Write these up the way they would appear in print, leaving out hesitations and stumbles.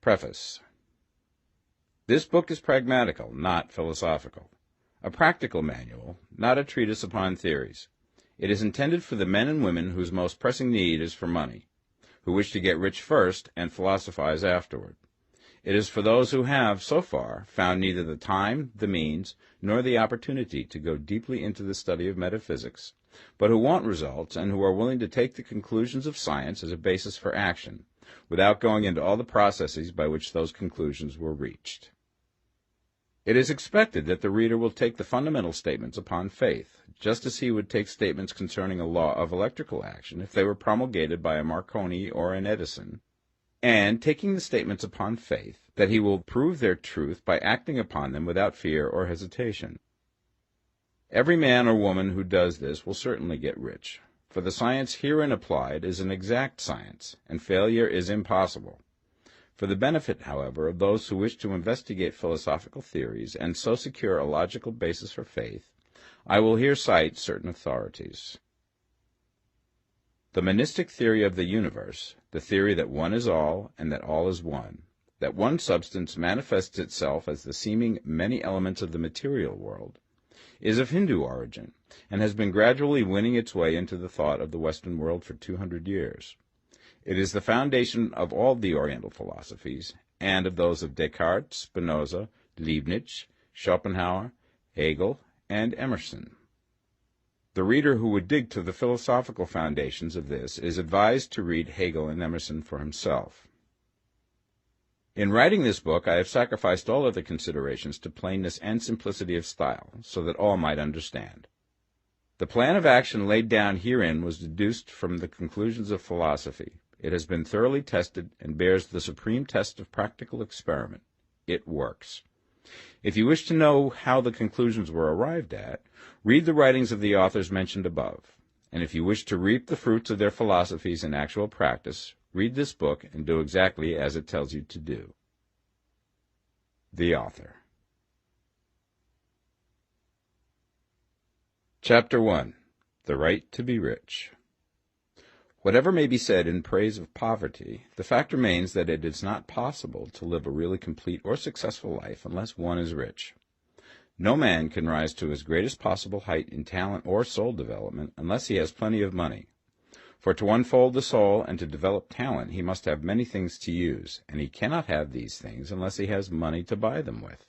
Preface. This book is pragmatical, not philosophical. A practical manual, not a treatise upon theories. It is intended for the men and women whose most pressing need is for money, who wish to get rich first and philosophize afterward. It is for those who have, so far, found neither the time, the means, nor the opportunity to go deeply into the study of metaphysics, but who want results and who are willing to take the conclusions of science as a basis for action, without going into all the processes by which those conclusions were reached. It is expected that the reader will take the fundamental statements upon faith, just as he would take statements concerning a law of electrical action if they were promulgated by a Marconi or an Edison, and taking the statements upon faith, that he will prove their truth by acting upon them without fear or hesitation. Every man or woman who does this will certainly get rich, for the science herein applied is an exact science, and failure is impossible. For the benefit, however, of those who wish to investigate philosophical theories and so secure a logical basis for faith, I will here cite certain authorities. The monistic theory of the universe, the theory that one is all and that all is one, that one substance manifests itself as the seeming many elements of the material world, is of Hindu origin and has been gradually winning its way into the thought of the Western world for 200 years. It is the foundation of all the Oriental philosophies and of those of Descartes, Spinoza, Leibniz, Schopenhauer, Hegel, and Emerson. The reader who would dig to the philosophical foundations of this is advised to read Hegel and Emerson for himself. In writing this book, I have sacrificed all other considerations to plainness and simplicity of style, so that all might understand. The plan of action laid down herein was deduced from the conclusions of philosophy. It has been thoroughly tested and bears the supreme test of practical experiment. It works. If you wish to know how the conclusions were arrived at, read the writings of the authors mentioned above. And if you wish to reap the fruits of their philosophies in actual practice, read this book and do exactly as it tells you to do. The author. Chapter 1. The Right to be Rich. Whatever may be said in praise of poverty, the fact remains that it is not possible to live a really complete or successful life unless one is rich. No man can rise to his greatest possible height in talent or soul development unless he has plenty of money. For to unfold the soul and to develop talent he must have many things to use, and he cannot have these things unless he has money to buy them with.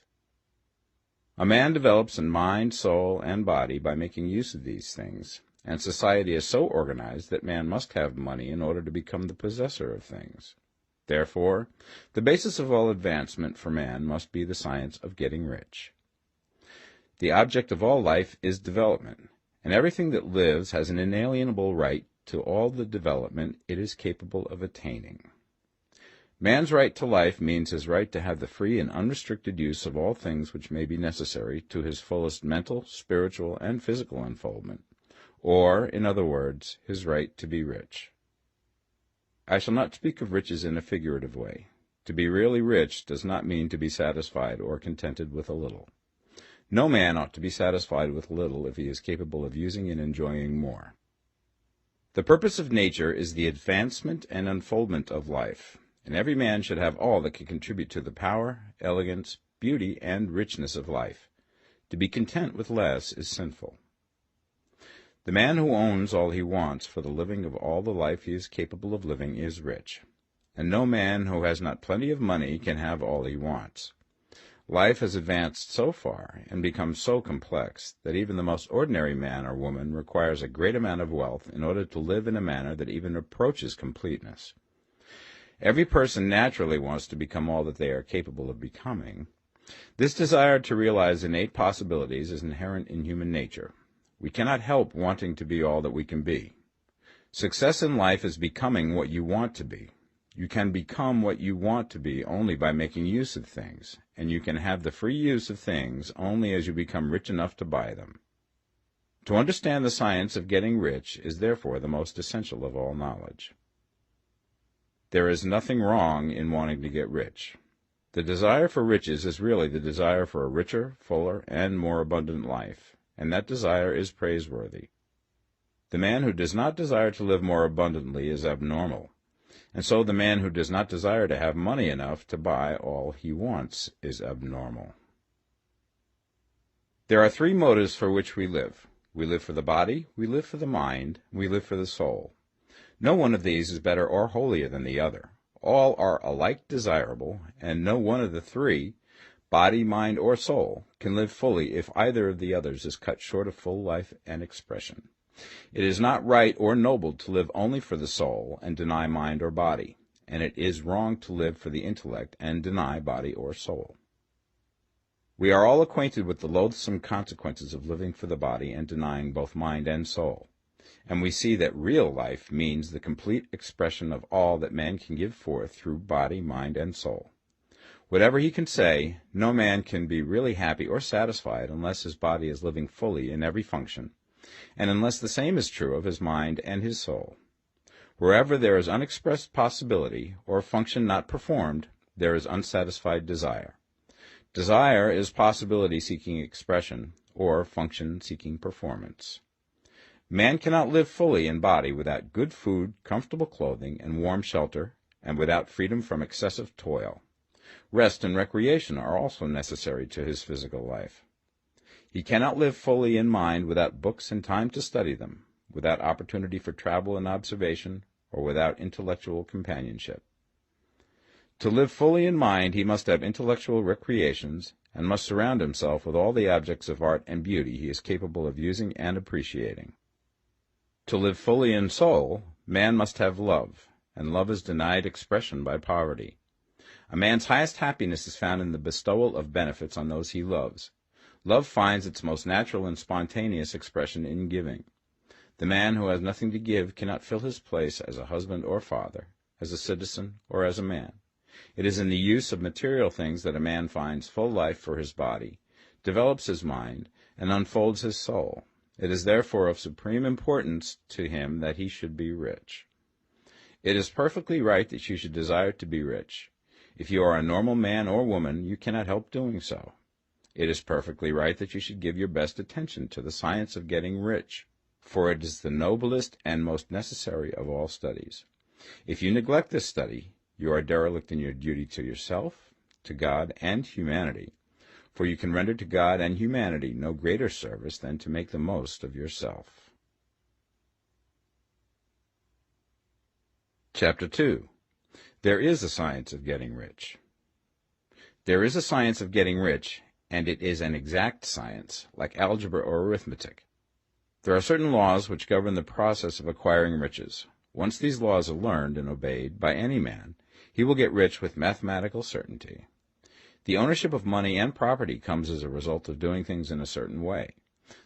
A man develops in mind, soul, and body by making use of these things, and society is so organized that man must have money in order to become the possessor of things. Therefore, the basis of all advancement for man must be the science of getting rich. The object of all life is development, and everything that lives has an inalienable right to all the development it is capable of attaining. Man's right to life means his right to have the free and unrestricted use of all things which may be necessary to his fullest mental, spiritual, and physical unfoldment, or, in other words, his right to be rich. I shall not speak of riches in a figurative way. To be really rich does not mean to be satisfied or contented with a little. No man ought to be satisfied with little if he is capable of using and enjoying more. The purpose of nature is the advancement and unfoldment of life, and every man should have all that can contribute to the power, elegance, beauty, and richness of life. To be content with less is sinful. The man who owns all he wants for the living of all the life he is capable of living is rich, and no man who has not plenty of money can have all he wants. Life has advanced so far and become so complex that even the most ordinary man or woman requires a great amount of wealth in order to live in a manner that even approaches completeness. Every person naturally wants to become all that they are capable of becoming. This desire to realize innate possibilities is inherent in human nature. We cannot help wanting to be all that we can be. Success in life is becoming what you want to be. You can become what you want to be only by making use of things, and you can have the free use of things only as you become rich enough to buy them. To understand the science of getting rich is therefore the most essential of all knowledge. There is nothing wrong in wanting to get rich. The desire for riches is really the desire for a richer, fuller, and more abundant life, and that desire is praiseworthy. The man who does not desire to live more abundantly is abnormal. and so the man who does not desire to have money enough to buy all he wants is abnormal. There are three motives for which we live. We live for the body, we live for the mind, we live for the soul. No one of these is better or holier than the other. All are alike desirable, and no one of the three, body, mind, or soul, can live fully if either of the others is cut short of full life and expression. It is not right or noble to live only for the soul and deny mind or body, and it is wrong to live for the intellect and deny body or soul. We are all acquainted with the loathsome consequences of living for the body and denying both mind and soul, and we see that real life means the complete expression of all that man can give forth through body, mind, and soul. Whatever he can say, no man can be really happy or satisfied unless his body is living fully in every function, and unless the same is true of his mind and his soul. Wherever there is unexpressed possibility, or function not performed, there is unsatisfied desire. Desire is possibility seeking expression, or function seeking performance. Man cannot live fully in body without good food, comfortable clothing, and warm shelter, and without freedom from excessive toil. Rest and recreation are also necessary to his physical life. He cannot live fully in mind without books and time to study them, without opportunity for travel and observation, or without intellectual companionship. To live fully in mind, he must have intellectual recreations, and must surround himself with all the objects of art and beauty he is capable of using and appreciating. To live fully in soul, man must have love, and love is denied expression by poverty. A man's highest happiness is found in the bestowal of benefits on those he loves. Love finds its most natural and spontaneous expression in giving. The man who has nothing to give cannot fill his place as a husband or father, as a citizen or as a man. It is in the use of material things that a man finds full life for his body, develops his mind, and unfolds his soul. It is therefore of supreme importance to him that he should be rich. It is perfectly right that you should desire to be rich. If you are a normal man or woman, you cannot help doing so. It is perfectly right that you should give your best attention to the science of getting rich, for it is the noblest and most necessary of all studies. If you neglect this study, you are derelict in your duty to yourself, to God, and humanity, for you can render to God and humanity no greater service than to make the most of yourself. Chapter 2. There is a science of getting rich. There is a science of getting rich, and it is an exact science, like algebra or arithmetic. There are certain laws which govern the process of acquiring riches. Once these laws are learned and obeyed by any man, he will get rich with mathematical certainty. The ownership of money and property comes as a result of doing things in a certain way.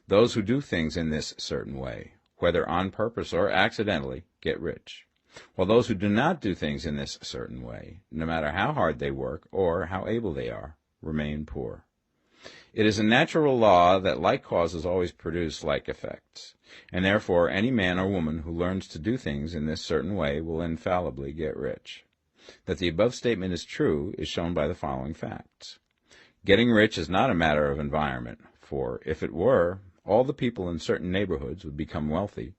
Those who do things in this certain way, whether on purpose or accidentally, get rich, while those who do not do things in this certain way, no matter how hard they work or how able they are, remain poor. It is a natural law that like causes always produce like effects, and therefore any man or woman who learns to do things in this certain way will infallibly get rich. That the above statement is true is shown by the following facts. Getting rich is not a matter of environment, for if it were, all the people in certain neighborhoods would become wealthy.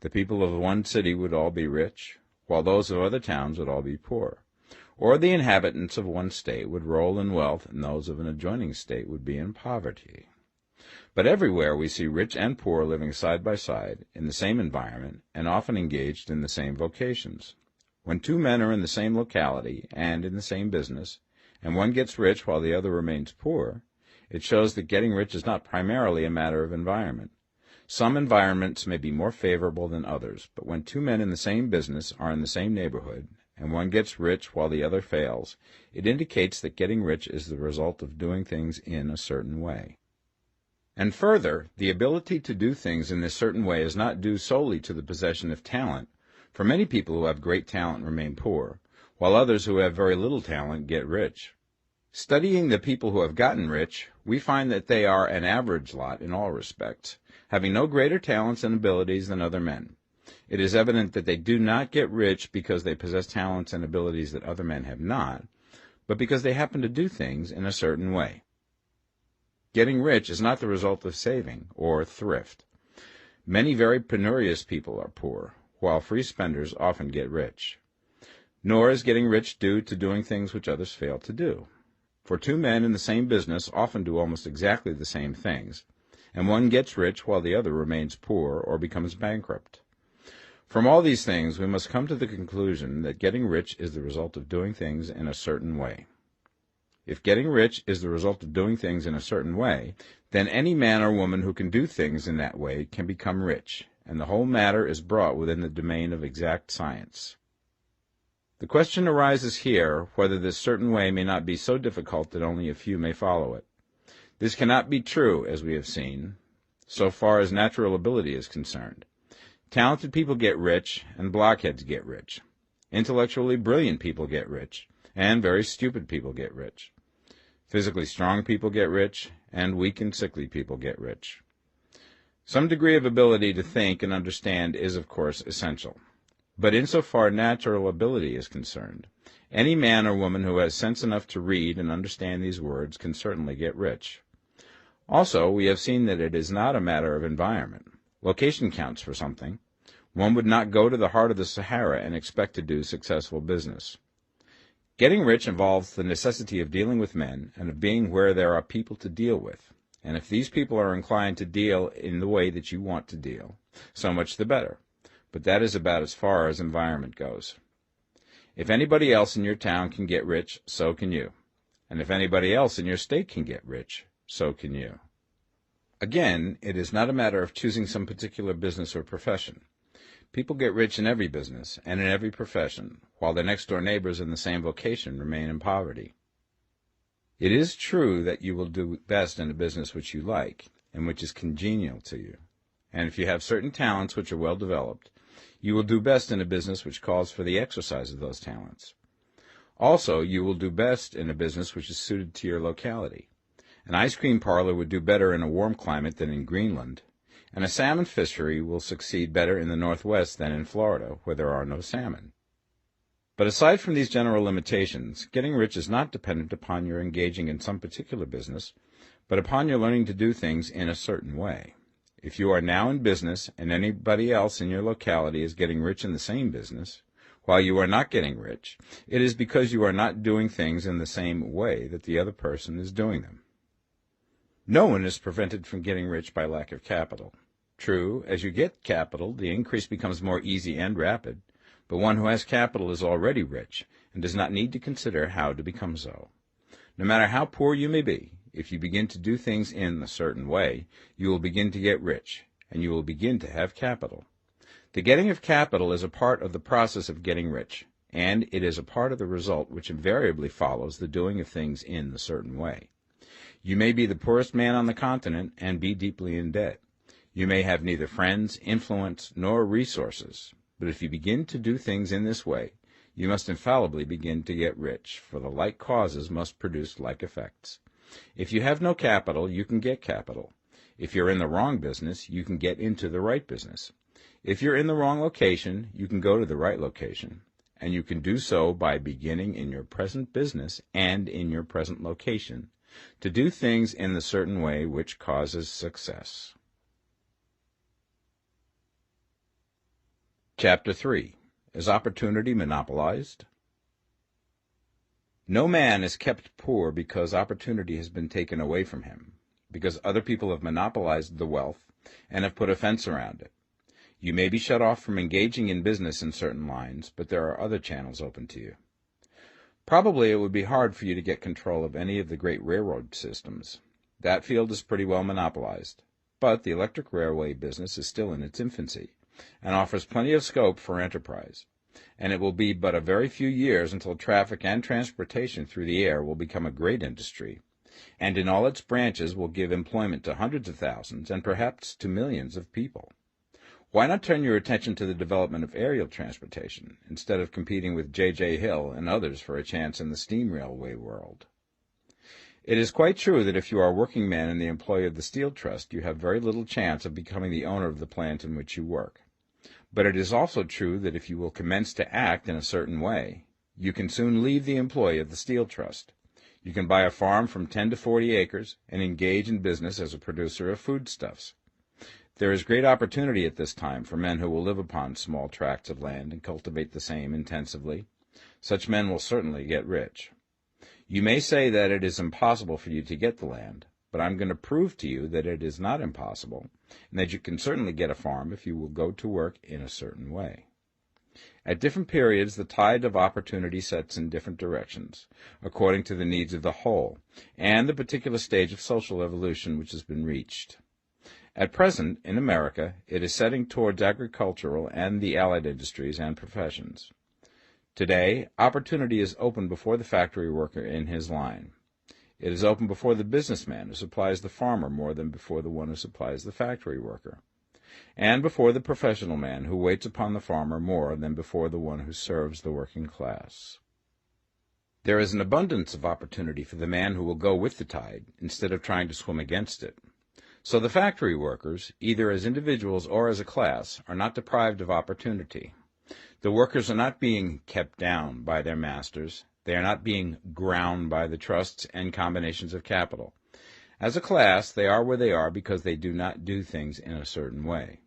The people of one city would all be rich, while those of other towns would all be poor. Or the inhabitants of one state would roll in wealth, and those of an adjoining state would be in poverty. But everywhere we see rich and poor living side by side, in the same environment, and often engaged in the same vocations. When two men are in the same locality and in the same business, and one gets rich while the other remains poor, it shows that getting rich is not primarily a matter of environment. Some environments may be more favorable than others, but when two men in the same business are in the same neighborhood, and one gets rich while the other fails, it indicates that getting rich is the result of doing things in a certain way. And further, the ability to do things in this certain way is not due solely to the possession of talent, for many people who have great talent remain poor, while others who have very little talent get rich. Studying the people who have gotten rich, we find that they are an average lot in all respects, having no greater talents and abilities than other men. It is evident that they do not get rich because they possess talents and abilities that other men have not, but because they happen to do things in a certain way. Getting rich is not the result of saving or thrift. Many very penurious people are poor, while free spenders often get rich. Nor is getting rich due to doing things which others fail to do. For two men in the same business often do almost exactly the same things, and one gets rich while the other remains poor or becomes bankrupt. From all these things, we must come to the conclusion that getting rich is the result of doing things in a certain way. If getting rich is the result of doing things in a certain way, then any man or woman who can do things in that way can become rich, and the whole matter is brought within the domain of exact science. The question arises here whether this certain way may not be so difficult that only a few may follow it. This cannot be true, as we have seen, so far as natural ability is concerned. Talented people get rich, and blockheads get rich. Intellectually brilliant people get rich, and very stupid people get rich. Physically strong people get rich, and weak and sickly people get rich. Some degree of ability to think and understand is, of course, essential. But insofar natural ability is concerned, any man or woman who has sense enough to read and understand these words can certainly get rich. Also, we have seen that it is not a matter of environment. Location counts for something. One would not go to the heart of the Sahara and expect to do successful business. Getting rich involves the necessity of dealing with men and of being where there are people to deal with. And if these people are inclined to deal in the way that you want to deal, so much the better. But that is about as far as environment goes. If anybody else in your town can get rich, so can you. And if anybody else in your state can get rich, so can you. Again, it is not a matter of choosing some particular business or profession. People get rich in every business and in every profession, while their next-door neighbors in the same vocation remain in poverty. It is true that you will do best in a business which you like and which is congenial to you. And if you have certain talents which are well developed, you will do best in a business which calls for the exercise of those talents. Also, you will do best in a business which is suited to your locality. An ice cream parlor would do better in a warm climate than in Greenland, and a salmon fishery will succeed better in the Northwest than in Florida, where there are no salmon. But aside from these general limitations, getting rich is not dependent upon your engaging in some particular business, but upon your learning to do things in a certain way. If you are now in business and anybody else in your locality is getting rich in the same business, while you are not getting rich, it is because you are not doing things in the same way that the other person is doing them. No one is prevented from getting rich by lack of capital. True, as you get capital, the increase becomes more easy and rapid, but one who has capital is already rich and does not need to consider how to become so. No matter how poor you may be, if you begin to do things in a certain way, you will begin to get rich, and you will begin to have capital. The getting of capital is a part of the process of getting rich, and it is a part of the result which invariably follows the doing of things in a certain way. You may be the poorest man on the continent and be deeply in debt. You may have neither friends, influence, nor resources, but if you begin to do things in this way, you must infallibly begin to get rich, for the like causes must produce like effects. If you have no capital, you can get capital. If you're in the wrong business, you can get into the right business. If you're in the wrong location, you can go to the right location, and you can do so by beginning in your present business and in your present location, to do things in the certain way which causes success. Chapter 3. Is opportunity monopolized? No man is kept poor because opportunity has been taken away from him, because other people have monopolized the wealth and have put a fence around it. You may be shut off from engaging in business in certain lines, but there are other channels open to you. Probably it would be hard for you to get control of any of the great railroad systems. That field is pretty well monopolized, but the electric railway business is still in its infancy, and offers plenty of scope for enterprise, and it will be but a very few years until traffic and transportation through the air will become a great industry, and in all its branches will give employment to hundreds of thousands and perhaps to millions of people. Why not turn your attention to the development of aerial transportation, instead of competing with J.J. Hill and others for a chance in the steam railway world? It is quite true that if you are a working man in the employ of the Steel Trust, you have very little chance of becoming the owner of the plant in which you work. But it is also true that if you will commence to act in a certain way, you can soon leave the employ of the Steel Trust. You can buy a farm from 10 to 40 acres and engage in business as a producer of foodstuffs. There is great opportunity at this time for men who will live upon small tracts of land and cultivate the same intensively. Such men will certainly get rich. You may say that it is impossible for you to get the land, but I'm going to prove to you that it is not impossible, and that you can certainly get a farm if you will go to work in a certain way. At different periods, the tide of opportunity sets in different directions, according to the needs of the whole, and the particular stage of social evolution which has been reached. At present, in America, it is setting towards agricultural and the allied industries and professions. Today, opportunity is open before the factory worker in his line. It is open before the businessman who supplies the farmer more than before the one who supplies the factory worker, and before the professional man who waits upon the farmer more than before the one who serves the working class. There is an abundance of opportunity for the man who will go with the tide instead of trying to swim against it. So the factory workers, either as individuals or as a class, are not deprived of opportunity. The workers are not being kept down by their masters. They are not being ground by the trusts and combinations of capital. As a class, they are where they are because they do not do things in a certain way.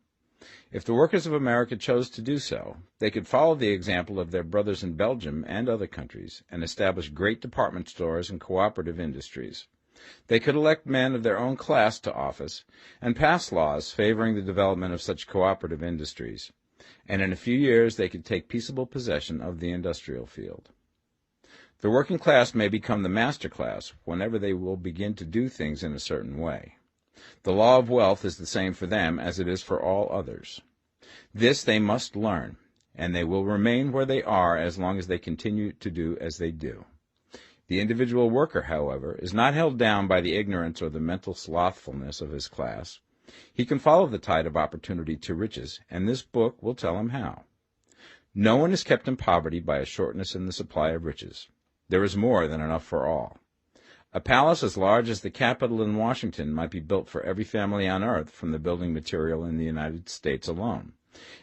If the workers of America chose to do so, they could follow the example of their brothers in Belgium and other countries and establish great department stores and cooperative industries. They could elect men of their own class to office and pass laws favoring the development of such cooperative industries, and in a few years they could take peaceable possession of the industrial field. The working class may become the master class whenever they will begin to do things in a certain way. The law of wealth is the same for them as it is for all others. This they must learn, and they will remain where they are as long as they continue to do as they do. The individual worker, however, is not held down by the ignorance or the mental slothfulness of his class. He can follow the tide of opportunity to riches, and this book will tell him how. No one is kept in poverty by a shortness in the supply of riches. There is more than enough for all. A palace as large as the Capitol in Washington might be built for every family on earth from the building material in the United States alone,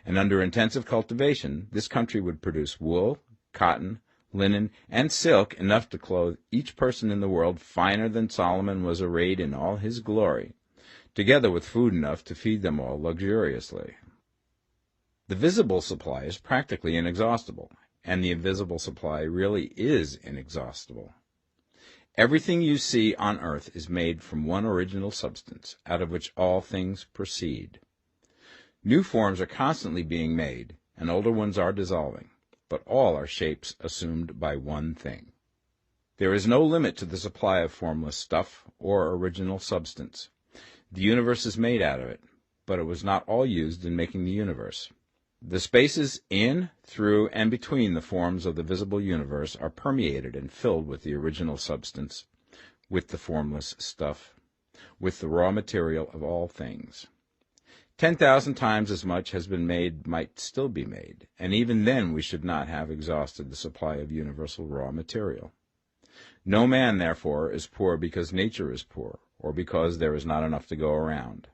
and under intensive cultivation, this country would produce wool, cotton, linen, and silk enough to clothe each person in the world finer than Solomon was arrayed in all his glory, together with food enough to feed them all luxuriously. The visible supply is practically inexhaustible, and the invisible supply really is inexhaustible. Everything you see on earth is made from one original substance, out of which all things proceed. New forms are constantly being made, and older ones are dissolving, but all are shapes assumed by one thing. There is no limit to the supply of formless stuff or original substance. The universe is made out of it, but it was not all used in making the universe. The spaces in, through, and between the forms of the visible universe are permeated and filled with the original substance, with the formless stuff, with the raw material of all things. 10,000 times as much has been made might still be made, and even then we should not have exhausted the supply of universal raw material. No man, therefore, is poor because nature is poor, or because there is not enough to go around.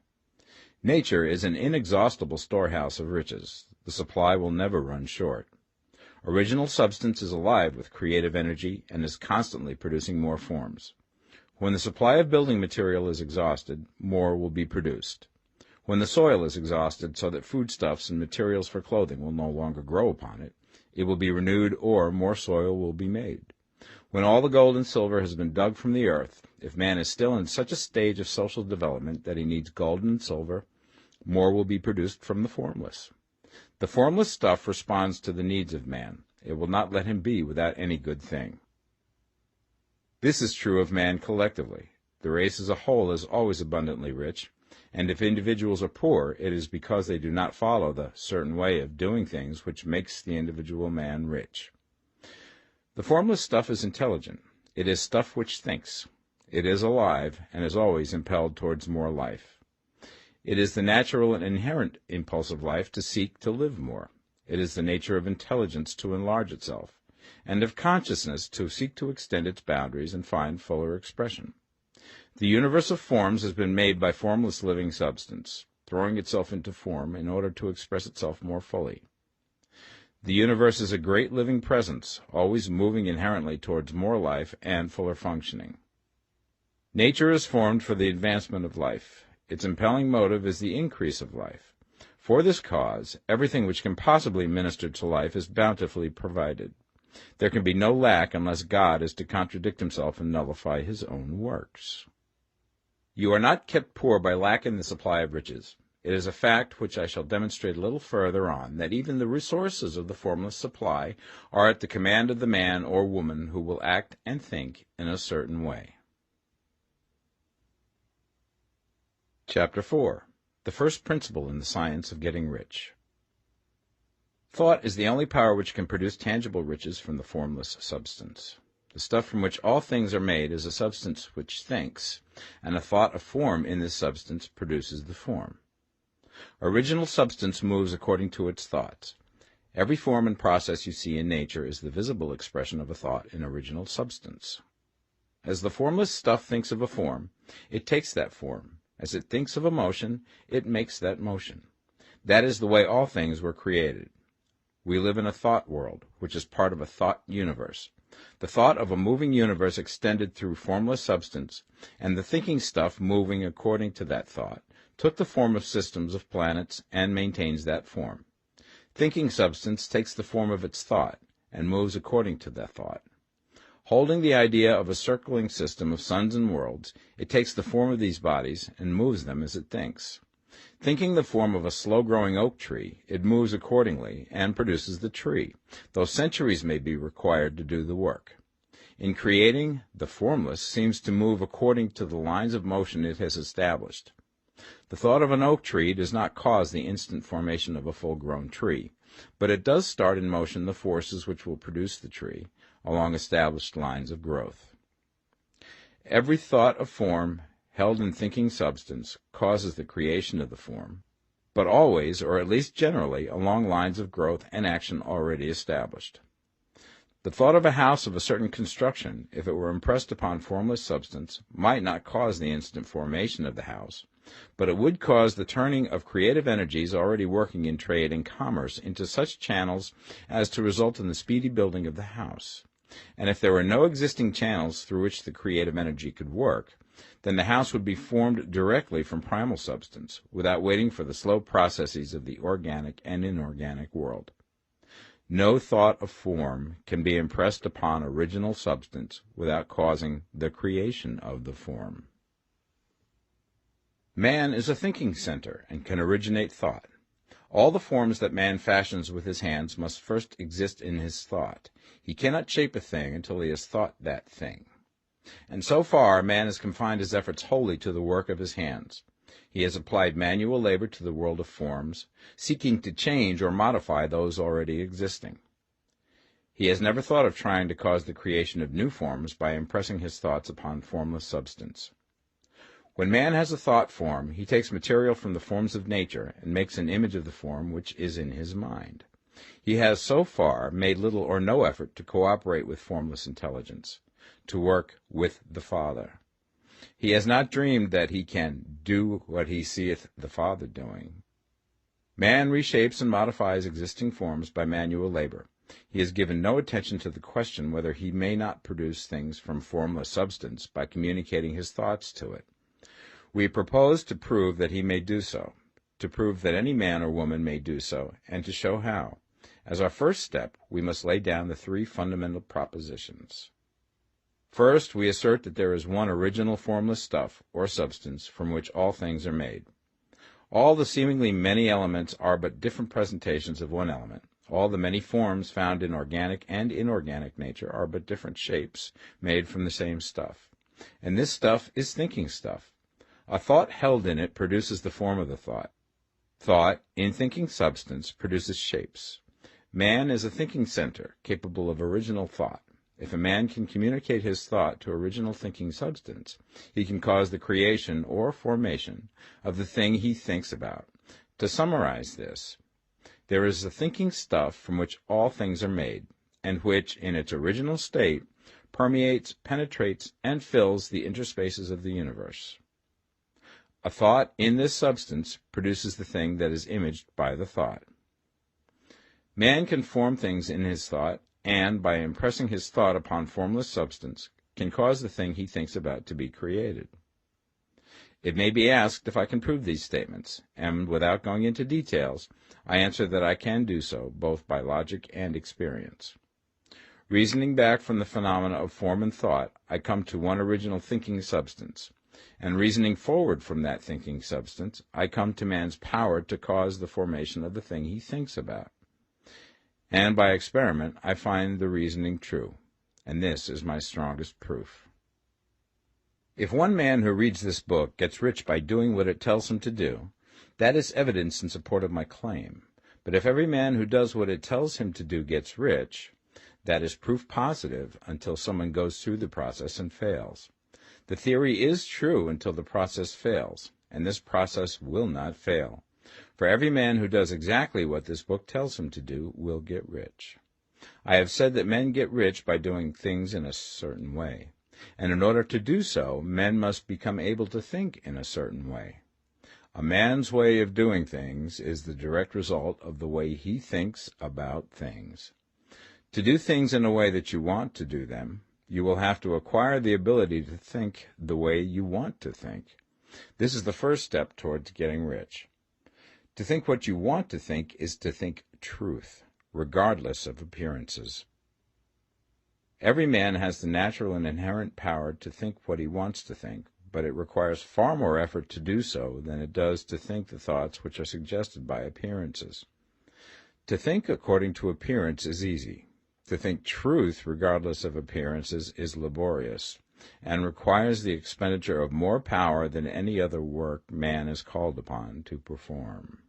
Nature is an inexhaustible storehouse of riches. The supply will never run short. Original substance is alive with creative energy and is constantly producing more forms. When the supply of building material is exhausted, more will be produced. When the soil is exhausted so that foodstuffs and materials for clothing will no longer grow upon it, it will be renewed or more soil will be made. When all the gold and silver has been dug from the earth, if man is still in such a stage of social development that he needs gold and silver, more will be produced from the formless. The formless stuff responds to the needs of man. It will not let him be without any good thing. This is true of man collectively. The race as a whole is always abundantly rich, and if individuals are poor, it is because they do not follow the certain way of doing things which makes the individual man rich. The formless stuff is intelligent. It is stuff which thinks. It is alive, and is always impelled towards more life. It is the natural and inherent impulse of life to seek to live more. It is the nature of intelligence to enlarge itself, and of consciousness to seek to extend its boundaries and find fuller expression. The universe of forms has been made by formless living substance, throwing itself into form in order to express itself more fully. The universe is a great living presence, always moving inherently towards more life and fuller functioning. Nature is formed for the advancement of life. Its impelling motive is the increase of life. For this cause, everything which can possibly minister to life is bountifully provided. There can be no lack unless God is to contradict himself and nullify his own works. You are not kept poor by lack in the supply of riches. It is a fact which I shall demonstrate a little further on, that even the resources of the formless supply are at the command of the man or woman who will act and think in a certain way. Chapter 4. The first principle in the science of getting rich. Thought is the only power which can produce tangible riches from the formless substance. The stuff from which all things are made is a substance which thinks, and a thought of form in this substance produces the form. Original substance moves according to its thoughts. Every form and process you see in nature is the visible expression of a thought in original substance. As the formless stuff thinks of a form, it takes that form. As it thinks of a motion, it makes that motion. That is the way all things were created. We live in a thought world, which is part of a thought universe. The thought of a moving universe extended through formless substance, and the thinking stuff moving according to that thought, took the form of systems of planets and maintains that form. Thinking substance takes the form of its thought and moves according to that thought. Holding the idea of a circling system of suns and worlds, it takes the form of these bodies and moves them as it thinks. Thinking the form of a slow-growing oak tree, it moves accordingly and produces the tree, though centuries may be required to do the work. In creating, the formless seems to move according to the lines of motion it has established. The thought of an oak tree does not cause the instant formation of a full-grown tree, but it does start in motion the forces which will produce the tree, along established lines of growth. Every thought of form held in thinking substance causes the creation of the form, but always, or at least generally, along lines of growth and action already established. The thought of a house of a certain construction, if it were impressed upon formless substance, might not cause the instant formation of the house, but it would cause the turning of creative energies already working in trade and commerce into such channels as to result in the speedy building of the house. And if there were no existing channels through which the creative energy could work, then the house would be formed directly from primal substance, without waiting for the slow processes of the organic and inorganic world. No thought of form can be impressed upon original substance without causing the creation of the form. Man is a thinking center and can originate thought. All the forms that man fashions with his hands must first exist in his thought. He cannot shape a thing until he has thought that thing. And so far, man has confined his efforts wholly to the work of his hands. He has applied manual labor to the world of forms, seeking to change or modify those already existing. He has never thought of trying to cause the creation of new forms by impressing his thoughts upon formless substance. When man has a thought form, he takes material from the forms of nature and makes an image of the form which is in his mind. He has so far made little or no effort to cooperate with formless intelligence, to work with the Father. He has not dreamed that he can do what he seeth the Father doing. Man reshapes and modifies existing forms by manual labor. He has given no attention to the question whether he may not produce things from formless substance by communicating his thoughts to it. We propose to prove that he may do so, to prove that any man or woman may do so, and to show how. As our first step, we must lay down the three fundamental propositions. First, we assert that there is one original formless stuff, or substance, from which all things are made. All the seemingly many elements are but different presentations of one element. All the many forms found in organic and inorganic nature are but different shapes, made from the same stuff. And this stuff is thinking stuff. A thought held in it produces the form of the thought. Thought, in thinking substance, produces shapes. Man is a thinking center, capable of original thought. If a man can communicate his thought to original thinking substance, he can cause the creation or formation of the thing he thinks about. To summarize this, there is a thinking stuff from which all things are made, and which, in its original state, permeates, penetrates, and fills the interspaces of the universe. A thought in this substance produces the thing that is imaged by the thought. Man can form things in his thought, and, by impressing his thought upon formless substance, can cause the thing he thinks about to be created. It may be asked if I can prove these statements, and without going into details, I answer that I can do so, both by logic and experience. Reasoning back from the phenomena of form and thought, I come to one original thinking substance. And reasoning forward from that thinking substance, I come to man's power to cause the formation of the thing he thinks about. And by experiment, I find the reasoning true. And this is my strongest proof. If one man who reads this book gets rich by doing what it tells him to do, that is evidence in support of my claim. But if every man who does what it tells him to do gets rich, that is proof positive until someone goes through the process and fails. The theory is true until the process fails, and this process will not fail. For every man who does exactly what this book tells him to do will get rich. I have said that men get rich by doing things in a certain way, and in order to do so, men must become able to think in a certain way. A man's way of doing things is the direct result of the way he thinks about things. To do things in a way that you want to do them, you will have to acquire the ability to think the way you want to think. This is the first step towards getting rich. To think what you want to think is to think truth, regardless of appearances. Every man has the natural and inherent power to think what he wants to think, but it requires far more effort to do so than it does to think the thoughts which are suggested by appearances. To think according to appearance is easy. To think truth regardless of appearances is laborious, and requires the expenditure of more power than any other work man is called upon to perform.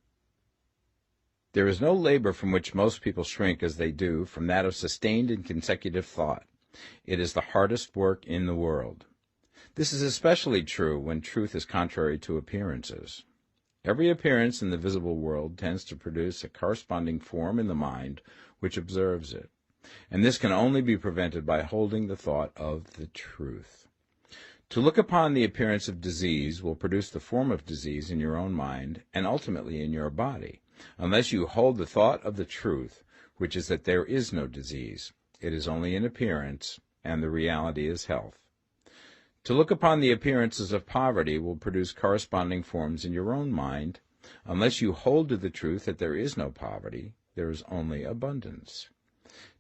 There is no labor from which most people shrink as they do from that of sustained and consecutive thought. It is the hardest work in the world. This is especially true when truth is contrary to appearances. Every appearance in the visible world tends to produce a corresponding form in the mind which observes it, and this can only be prevented by holding the thought of the truth. To look upon the appearance of disease will produce the form of disease in your own mind and ultimately in your body, unless you hold the thought of the truth, which is that there is no disease. It is only an appearance, and the reality is health. To look upon the appearances of poverty will produce corresponding forms in your own mind, unless you hold to the truth that there is no poverty, there is only abundance.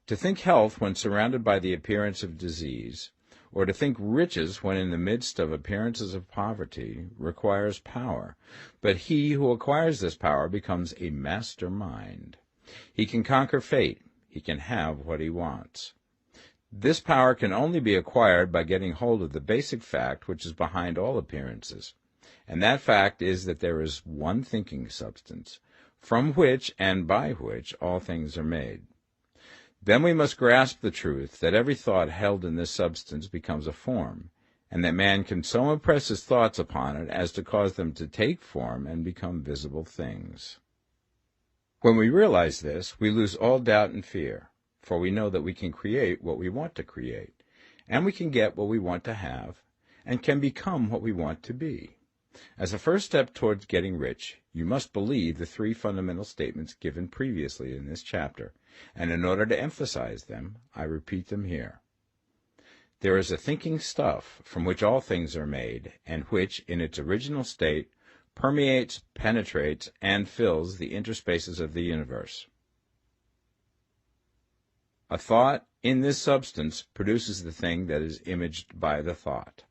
To think health when surrounded by the appearance of disease, or to think riches when in the midst of appearances of poverty, requires power, but he who acquires this power becomes a master mind. He can conquer fate. He can have what he wants. This power can only be acquired by getting hold of the basic fact which is behind all appearances, and that fact is that there is one thinking substance, from which and by which all things are made. Then we must grasp the truth that every thought held in this substance becomes a form, and that man can so impress his thoughts upon it as to cause them to take form and become visible things. When we realize this, we lose all doubt and fear, for we know that we can create what we want to create, and we can get what we want to have, and can become what we want to be. As a first step towards getting rich, you must believe the three fundamental statements given previously in this chapter, and in order to emphasize them, I repeat them here. There is a thinking stuff from which all things are made, and which, in its original state, permeates, penetrates, and fills the interspaces of the universe. A thought in this substance produces the thing that is imaged by the thought.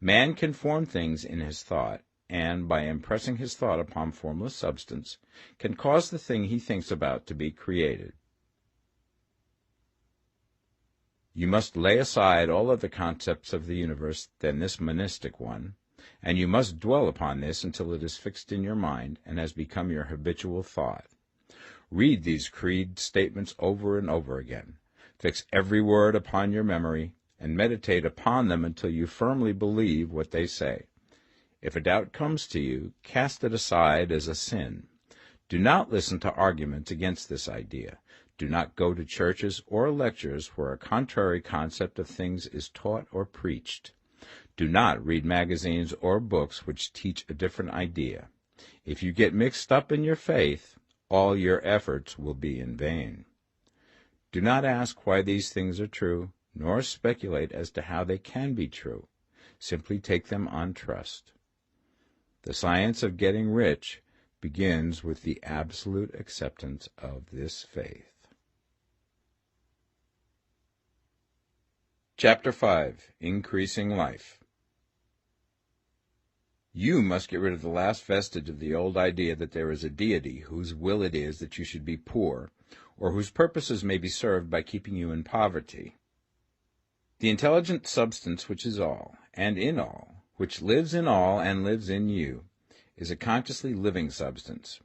Man can form things in his thought, and, by impressing his thought upon formless substance, can cause the thing he thinks about to be created. You must lay aside all other concepts of the universe than this monistic one, and you must dwell upon this until it is fixed in your mind and has become your habitual thought. Read these creed statements over and over again. Fix every word upon your memory, and meditate upon them until you firmly believe what they say. If a doubt comes to you, cast it aside as a sin. Do not listen to arguments against this idea. Do not go to churches or lectures where a contrary concept of things is taught or preached. Do not read magazines or books which teach a different idea. If you get mixed up in your faith, all your efforts will be in vain. Do not ask why these things are true, nor speculate as to how they can be true. Simply take them on trust. The science of getting rich begins with the absolute acceptance of this faith. Chapter 5. Increasing Life. You must get rid of the last vestige of the old idea that there is a deity whose will it is that you should be poor, or whose purposes may be served by keeping you in poverty. The intelligent substance which is all, and in all, which lives in all and lives in you, is a consciously living substance.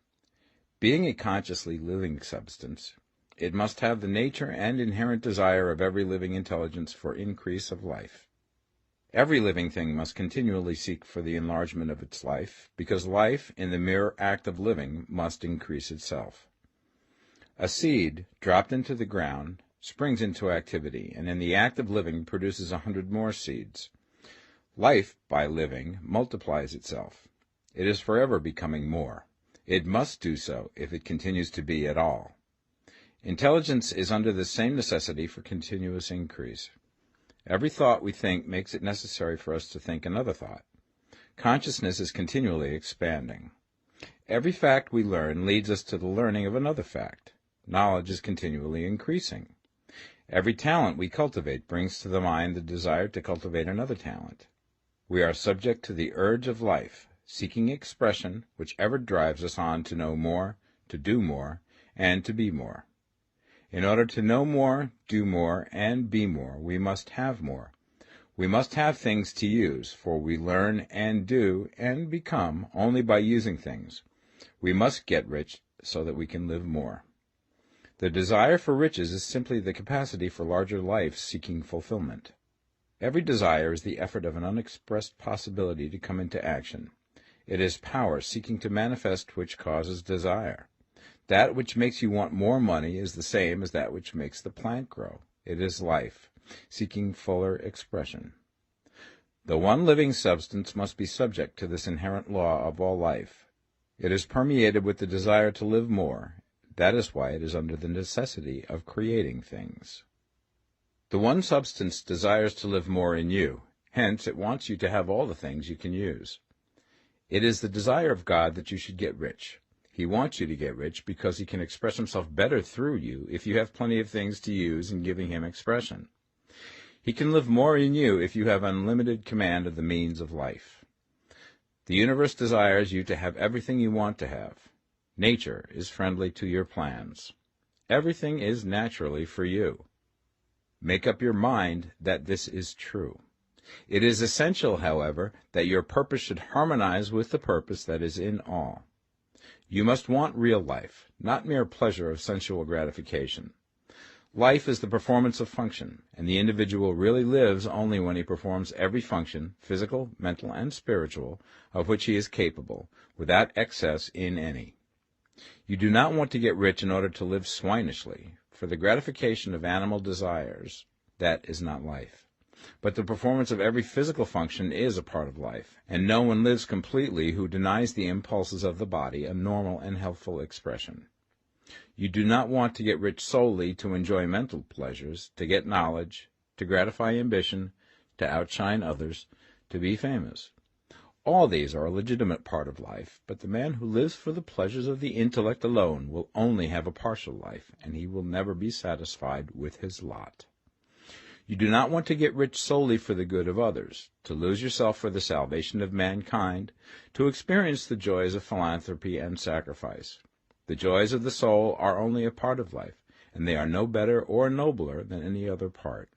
Being a consciously living substance, it must have the nature and inherent desire of every living intelligence for increase of life. Every living thing must continually seek for the enlargement of its life, because life, in the mere act of living, must increase itself. A seed, dropped into the ground, springs into activity, and in the act of living produces 100 more seeds. Life, by living, multiplies itself. It is forever becoming more. It must do so if it continues to be at all. Intelligence is under the same necessity for continuous increase. Every thought we think makes it necessary for us to think another thought. Consciousness is continually expanding. Every fact we learn leads us to the learning of another fact. Knowledge is continually increasing. Every talent we cultivate brings to the mind the desire to cultivate another talent. We are subject to the urge of life, seeking expression, which ever drives us on to know more, to do more, and to be more. In order to know more, do more, and be more, we must have more. We must have things to use, for we learn and do and become only by using things. We must get rich so that we can live more. The desire for riches is simply the capacity for larger life seeking fulfillment. Every desire is the effort of an unexpressed possibility to come into action. It is power seeking to manifest which causes desire. That which makes you want more money is the same as that which makes the plant grow. It is life, seeking fuller expression. The one living substance must be subject to this inherent law of all life. It is permeated with the desire to live more. That is why it is under the necessity of creating things. The one substance desires to live more in you. Hence, it wants you to have all the things you can use. It is the desire of God that you should get rich. He wants you to get rich because he can express himself better through you if you have plenty of things to use in giving him expression. He can live more in you if you have unlimited command of the means of life. The universe desires you to have everything you want to have. Nature is friendly to your plans. Everything is naturally for you. Make up your mind that this is true. It is essential, however, that your purpose should harmonize with the purpose that is in all. You must want real life, not mere pleasure of sensual gratification. Life is the performance of function, and the individual really lives only when he performs every function, physical, mental, and spiritual, of which he is capable, without excess in any. You do not want to get rich in order to live swinishly, for the gratification of animal desires, that is not life. But the performance of every physical function is a part of life, and no one lives completely who denies the impulses of the body a normal and healthful expression. You do not want to get rich solely to enjoy mental pleasures, to get knowledge, to gratify ambition, to outshine others, to be famous. All these are a legitimate part of life, but the man who lives for the pleasures of the intellect alone will only have a partial life, and he will never be satisfied with his lot. You do not want to get rich solely for the good of others, to lose yourself for the salvation of mankind, to experience the joys of philanthropy and sacrifice. The joys of the soul are only a part of life, and they are no better or nobler than any other part.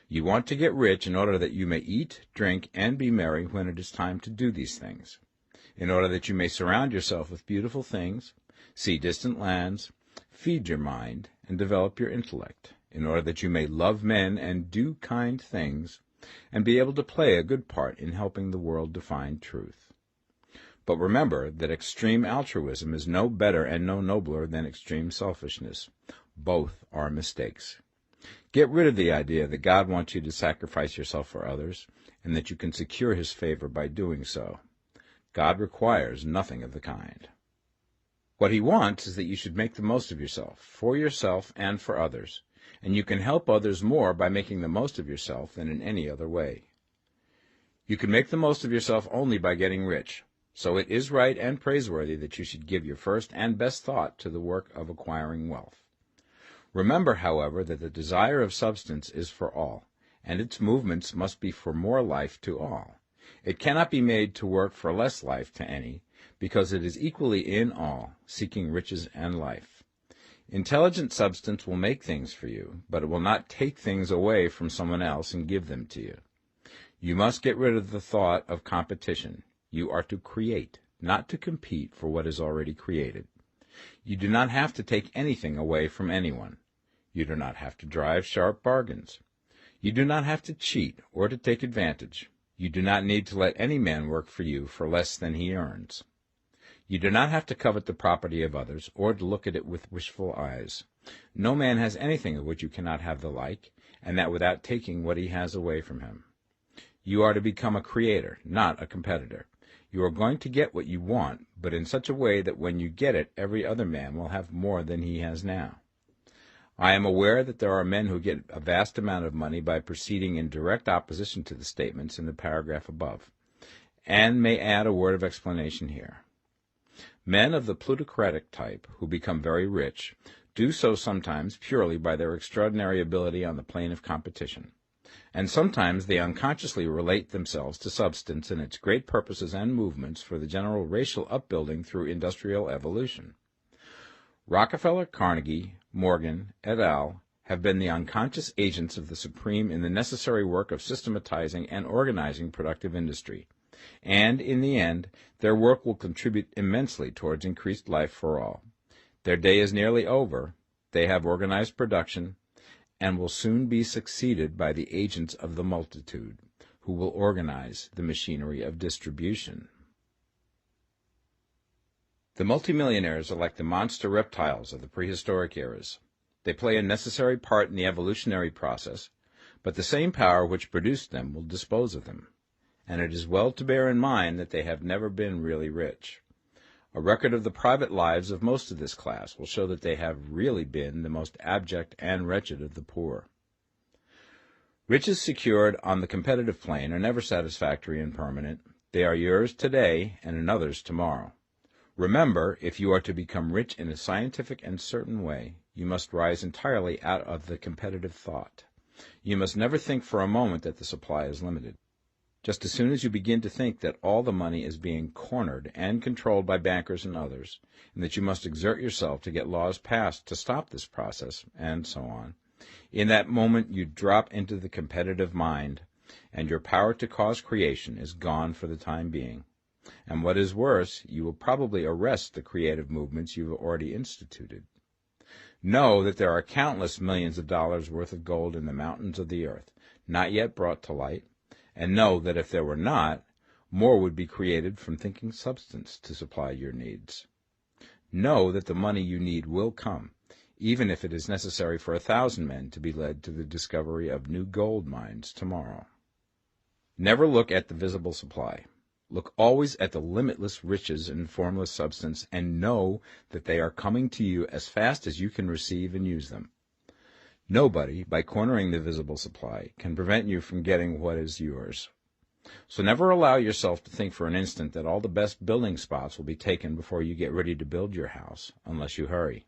You want to get rich in order that you may eat, drink, and be merry when it is time to do these things, in order that you may surround yourself with beautiful things, see distant lands, feed your mind, and develop your intellect, in order that you may love men and do kind things, and be able to play a good part in helping the world to find truth. But remember that extreme altruism is no better and no nobler than extreme selfishness. Both are mistakes. Get rid of the idea that God wants you to sacrifice yourself for others, and that you can secure his favor by doing so. God requires nothing of the kind. What he wants is that you should make the most of yourself, for yourself and for others, and you can help others more by making the most of yourself than in any other way. You can make the most of yourself only by getting rich, so it is right and praiseworthy that you should give your first and best thought to the work of acquiring wealth. Remember, however, that the desire of substance is for all, and its movements must be for more life to all. It cannot be made to work for less life to any, because it is equally in all, seeking riches and life. Intelligent substance will make things for you, but it will not take things away from someone else and give them to you. You must get rid of the thought of competition. You are to create, not to compete for what is already created. You do not have to take anything away from anyone. You do not have to drive sharp bargains. You do not have to cheat or to take advantage. You do not need to let any man work for you for less than he earns. You do not have to covet the property of others or to look at it with wishful eyes. No man has anything of which you cannot have the like, and that without taking what he has away from him. You are to become a creator, not a competitor. You are going to get what you want, but in such a way that when you get it, every other man will have more than he has now. I am aware that there are men who get a vast amount of money by proceeding in direct opposition to the statements in the paragraph above, and may add a word of explanation here. Men of the plutocratic type, who become very rich, do so sometimes purely by their extraordinary ability on the plane of competition, and sometimes they unconsciously relate themselves to substance and its great purposes and movements for the general racial upbuilding through industrial evolution. Rockefeller, Carnegie, Morgan, et al. Have been the unconscious agents of the Supreme in the necessary work of systematizing and organizing productive industry, and, in the end, their work will contribute immensely towards increased life for all. Their day is nearly over. They have organized production, and will soon be succeeded by the agents of the multitude, who will organize the machinery of distribution. The multimillionaires are like the monster reptiles of the prehistoric eras. They play a necessary part in the evolutionary process, but the same power which produced them will dispose of them, and it is well to bear in mind that they have never been really rich. A record of the private lives of most of this class will show that they have really been the most abject and wretched of the poor. Riches secured on the competitive plane are never satisfactory and permanent. They are yours today and another's tomorrow. Remember, if you are to become rich in a scientific and certain way, you must rise entirely out of the competitive thought. You must never think for a moment that the supply is limited. Just as soon as you begin to think that all the money is being cornered and controlled by bankers and others, and that you must exert yourself to get laws passed to stop this process, and so on, in that moment you drop into the competitive mind, and your power to cause creation is gone for the time being. And what is worse, you will probably arrest the creative movements you have already instituted. Know that there are countless millions of dollars worth of gold in the mountains of the earth, not yet brought to light, and know that if there were not, more would be created from thinking substance to supply your needs. Know that the money you need will come, even if it is necessary for 1,000 men to be led to the discovery of new gold mines tomorrow. Never look at the visible supply. Look always at the limitless riches in formless substance, and know that they are coming to you as fast as you can receive and use them. Nobody, by cornering the visible supply, can prevent you from getting what is yours. So never allow yourself to think for an instant that all the best building spots will be taken before you get ready to build your house, unless you hurry.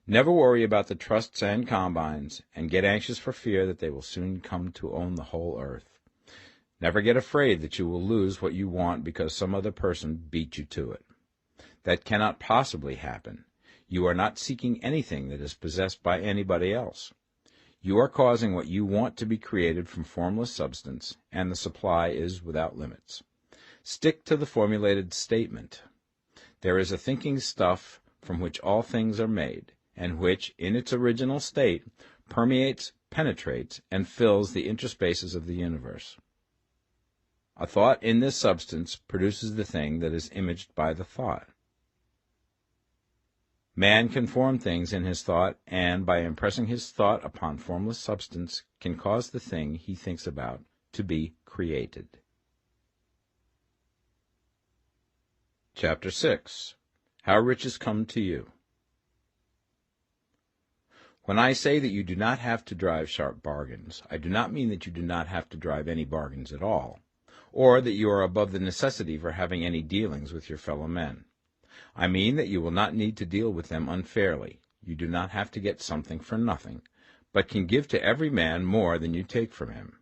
Never worry about the trusts and combines, and get anxious for fear that they will soon come to own the whole earth. Never get afraid that you will lose what you want because some other person beat you to it. That cannot possibly happen. You are not seeking anything that is possessed by anybody else. You are causing what you want to be created from formless substance, and the supply is without limits. Stick to the formulated statement. There is a thinking stuff from which all things are made, and which, in its original state, permeates, penetrates, and fills the interspaces of the universe. A thought in this substance produces the thing that is imaged by the thought. Man can form things in his thought, and by impressing his thought upon formless substance, can cause the thing he thinks about to be created. Chapter 6. How Riches Come to You. When I say that you do not have to drive sharp bargains, I do not mean that you do not have to drive any bargains at all, or that you are above the necessity for having any dealings with your fellow men. I mean that you will not need to deal with them unfairly. You do not have to get something for nothing, but can give to every man more than you take from him.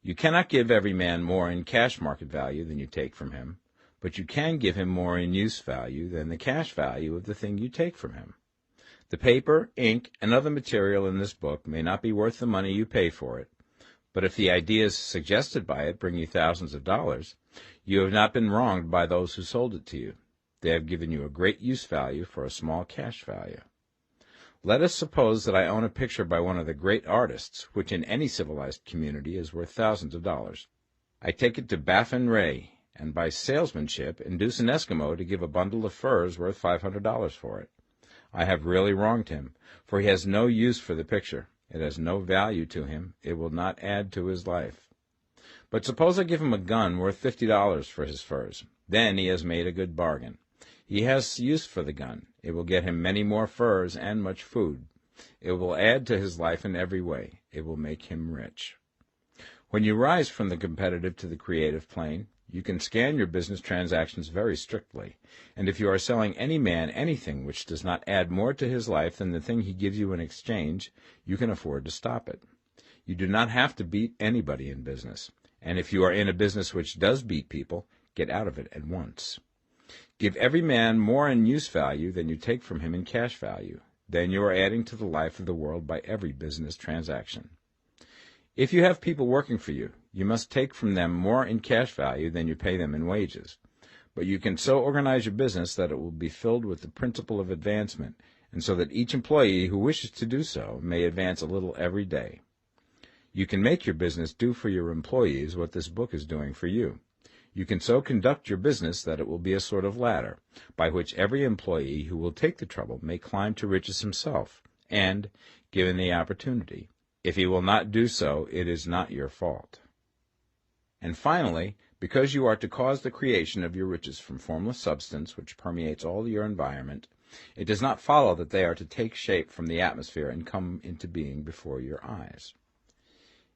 You cannot give every man more in cash market value than you take from him, but you can give him more in use value than the cash value of the thing you take from him. The paper, ink, and other material in this book may not be worth the money you pay for it, but if the ideas suggested by it bring you thousands of dollars, you have not been wronged by those who sold it to you. They have given you a great use value for a small cash value. Let us suppose that I own a picture by one of the great artists, which in any civilized community is worth thousands of dollars. I take it to Baffin Ray, and by salesmanship induce an Eskimo to give a bundle of furs worth $500 for it. I have really wronged him, for he has no use for the picture. It has no value to him. It will not add to his life. But suppose I give him a gun worth $50 for his furs. Then he has made a good bargain. He has use for the gun. It will get him many more furs and much food. It will add to his life in every way. It will make him rich. When you rise from the competitive to the creative plane, you can scan your business transactions very strictly, and if you are selling any man anything which does not add more to his life than the thing he gives you in exchange, you can afford to stop it. You do not have to beat anybody in business, and if you are in a business which does beat people, get out of it at once. Give every man more in use value than you take from him in cash value. Then you are adding to the life of the world by every business transaction. If you have people working for you, you must take from them more in cash value than you pay them in wages. But you can so organize your business that it will be filled with the principle of advancement, and so that each employee who wishes to do so may advance a little every day. You can make your business do for your employees what this book is doing for you. You can so conduct your business that it will be a sort of ladder, by which every employee who will take the trouble may climb to riches himself, and, given the opportunity, if he will not do so, it is not your fault. And finally, because you are to cause the creation of your riches from formless substance which permeates all your environment, it does not follow that they are to take shape from the atmosphere and come into being before your eyes.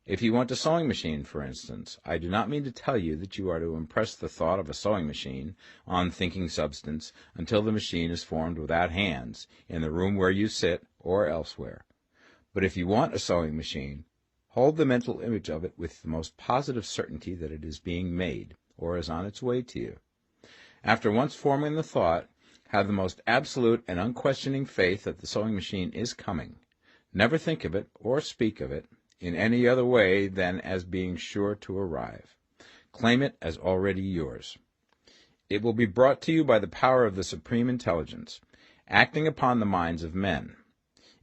If you want a sewing machine, for instance, I do not mean to tell you that you are to impress the thought of a sewing machine on thinking substance until the machine is formed without hands, in the room where you sit or elsewhere. But if you want a sewing machine, hold the mental image of it with the most positive certainty that it is being made, or is on its way to you. After once forming the thought, have the most absolute and unquestioning faith that the sewing machine is coming. Never think of it, or speak of it, in any other way than as being sure to arrive. Claim it as already yours. It will be brought to you by the power of the Supreme Intelligence, acting upon the minds of men.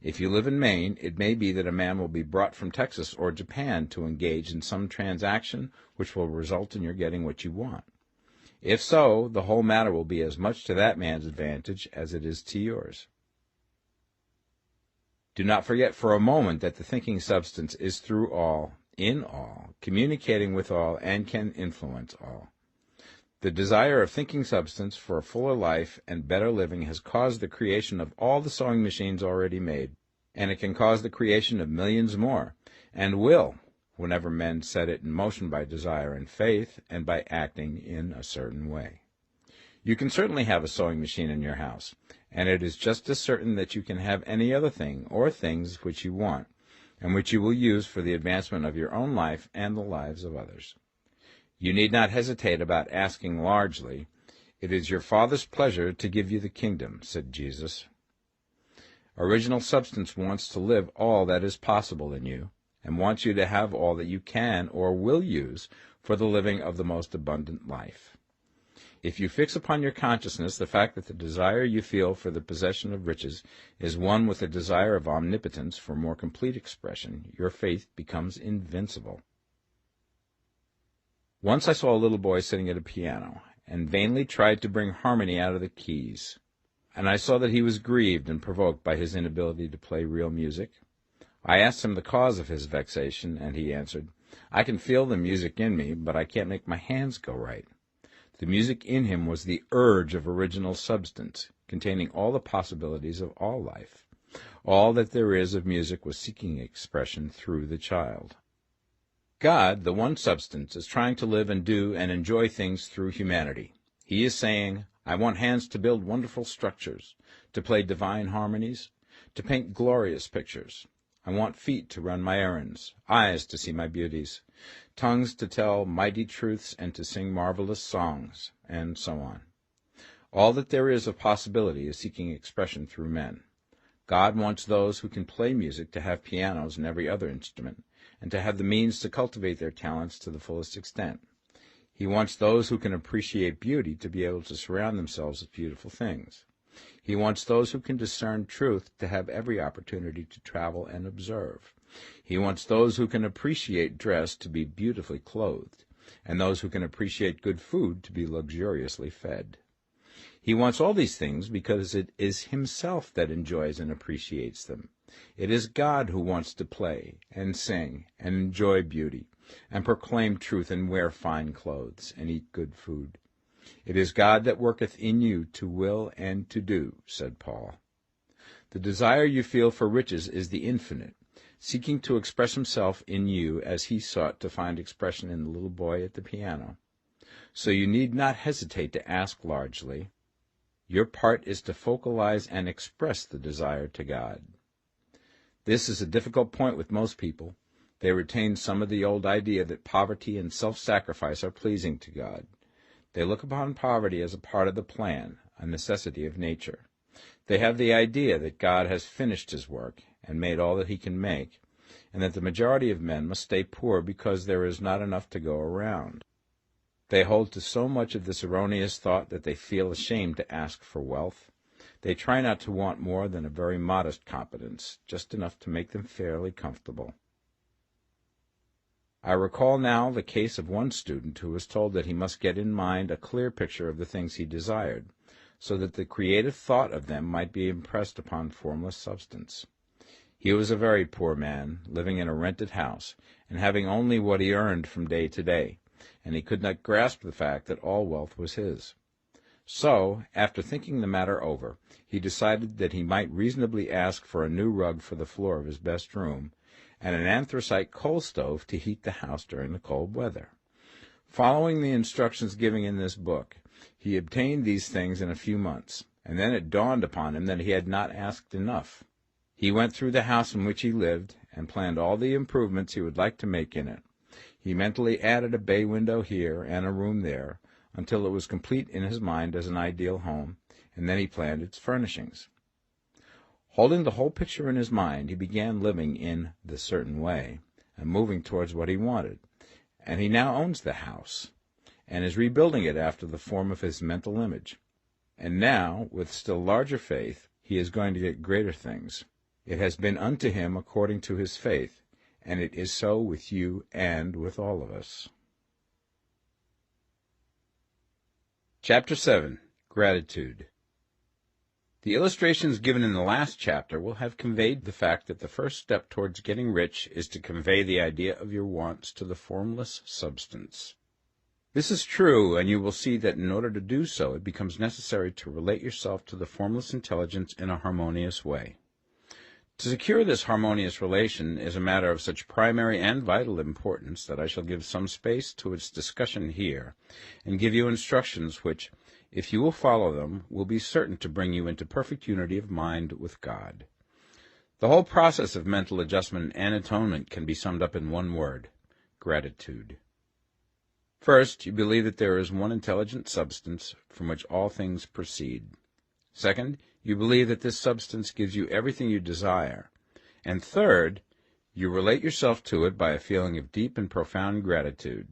If you live in Maine, it may be that a man will be brought from Texas or Japan to engage in some transaction which will result in your getting what you want. If so, the whole matter will be as much to that man's advantage as it is to yours. Do not forget for a moment that the thinking substance is through all, in all, communicating with all, and can influence all. The desire of thinking substance for a fuller life and better living has caused the creation of all the sewing machines already made, and it can cause the creation of millions more, and will, whenever men set it in motion by desire and faith, and by acting in a certain way. You can certainly have a sewing machine in your house, and it is just as certain that you can have any other thing or things which you want, and which you will use for the advancement of your own life and the lives of others. You need not hesitate about asking largely. It is your Father's pleasure to give you the kingdom, said Jesus. Original substance wants to live all that is possible in you, and wants you to have all that you can or will use for the living of the most abundant life. If you fix upon your consciousness the fact that the desire you feel for the possession of riches is one with the desire of omnipotence for more complete expression, your faith becomes invincible. Once I saw a little boy sitting at a piano, and vainly tried to bring harmony out of the keys, and I saw that he was grieved and provoked by his inability to play real music. I asked him the cause of his vexation, and he answered, "I can feel the music in me, but I can't make my hands go right." The music in him was the urge of original substance, containing all the possibilities of all life. All that there is of music was seeking expression through the child. God, the one substance, is trying to live and do and enjoy things through humanity. He is saying, I want hands to build wonderful structures, to play divine harmonies, to paint glorious pictures. I want feet to run my errands, eyes to see my beauties, tongues to tell mighty truths and to sing marvelous songs, and so on. All that there is of possibility is seeking expression through men. God wants those who can play music to have pianos and every other instrument, and to have the means to cultivate their talents to the fullest extent. He wants those who can appreciate beauty to be able to surround themselves with beautiful things. He wants those who can discern truth to have every opportunity to travel and observe. He wants those who can appreciate dress to be beautifully clothed, and those who can appreciate good food to be luxuriously fed. He wants all these things because it is himself that enjoys and appreciates them. It is God who wants to play and sing and enjoy beauty and proclaim truth and wear fine clothes and eat good food. It is God that worketh in you to will and to do, said Paul. The desire you feel for riches is the infinite, seeking to express himself in you as he sought to find expression in the little boy at the piano. So you need not hesitate to ask largely. Your part is to focalize and express the desire to God. This is a difficult point with most people. They retain some of the old idea that poverty and self-sacrifice are pleasing to God. They look upon poverty as a part of the plan, a necessity of nature. They have the idea that God has finished his work and made all that he can make, and that the majority of men must stay poor because there is not enough to go around. They hold to so much of this erroneous thought that they feel ashamed to ask for wealth. They try not to want more than a very modest competence, just enough to make them fairly comfortable. I recall now the case of one student who was told that he must get in mind a clear picture of the things he desired, so that the creative thought of them might be impressed upon formless substance. He was a very poor man, living in a rented house, and having only what he earned from day to day, and he could not grasp the fact that all wealth was his. So, after thinking the matter over, he decided that he might reasonably ask for a new rug for the floor of his best room, and an anthracite coal stove to heat the house during the cold weather. Following the instructions given in this book, he obtained these things in a few months, and then it dawned upon him that he had not asked enough. He went through the house in which he lived, and planned all the improvements he would like to make in it. He mentally added a bay window here and a room there, until it was complete in his mind as an ideal home, and then he planned its furnishings. Holding the whole picture in his mind, he began living in the certain way, and moving towards what he wanted, and he now owns the house, and is rebuilding it after the form of his mental image. And now, with still larger faith, he is going to get greater things. It has been unto him according to his faith, and it is so with you and with all of us. Chapter 7. Gratitude. The illustrations given in the last chapter will have conveyed the fact that the first step towards getting rich is to convey the idea of your wants to the formless substance. This is true, and you will see that in order to do so, it becomes necessary to relate yourself to the formless intelligence in a harmonious way. To secure this harmonious relation is a matter of such primary and vital importance that I shall give some space to its discussion here, and give you instructions which, if you will follow them, will be certain to bring you into perfect unity of mind with God. The whole process of mental adjustment and atonement can be summed up in one word: gratitude. First, you believe that there is one intelligent substance from which all things proceed. Second, you believe that this substance gives you everything you desire. And third, you relate yourself to it by a feeling of deep and profound gratitude.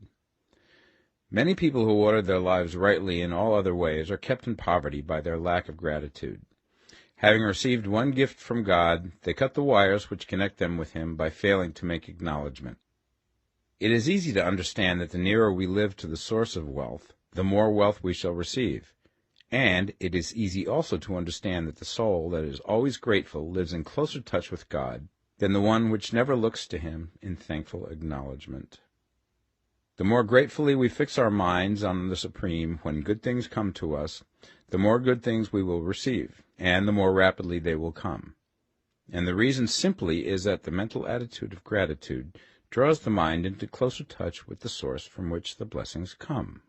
Many people who order their lives rightly in all other ways are kept in poverty by their lack of gratitude. Having received one gift from God, they cut the wires which connect them with him by failing to make acknowledgment. It is easy to understand that the nearer we live to the source of wealth, the more wealth we shall receive. And it is easy also to understand that the soul that is always grateful lives in closer touch with God than the one which never looks to him in thankful acknowledgment. The more gratefully we fix our minds on the Supreme when good things come to us, the more good things we will receive, and the more rapidly they will come. And the reason simply is that the mental attitude of gratitude draws the mind into closer touch with the source from which the blessings come.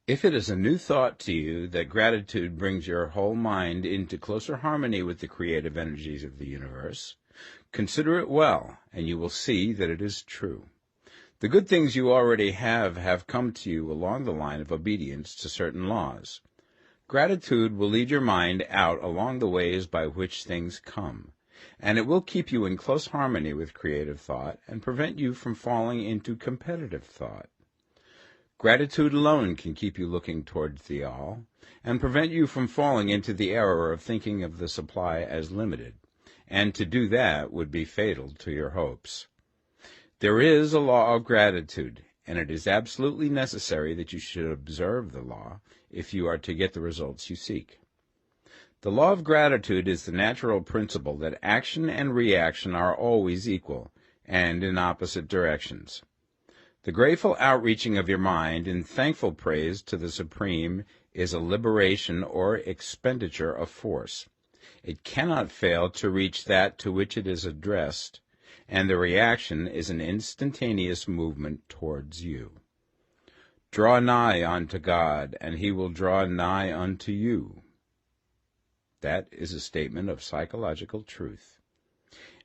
If it is a new thought to you that gratitude brings your whole mind into closer harmony with the creative energies of the universe, Consider it well, and you will see that it is true. The good things you already have come to you along the line of obedience to certain laws. Gratitude will lead your mind out along the ways by which things come, and it will keep you in close harmony with creative thought and prevent you from falling into competitive thought. Gratitude alone can keep you looking towards the all, and prevent you from falling into the error of thinking of the supply as limited, and to do that would be fatal to your hopes. There is a law of gratitude, and it is absolutely necessary that you should observe the law if you are to get the results you seek. The law of gratitude is the natural principle that action and reaction are always equal, and in opposite directions. The grateful outreaching of your mind in thankful praise to the Supreme is a liberation or expenditure of force. It cannot fail to reach that to which it is addressed, and the reaction is an instantaneous movement towards you. Draw nigh unto God, and he will draw nigh unto you. That is a statement of psychological truth.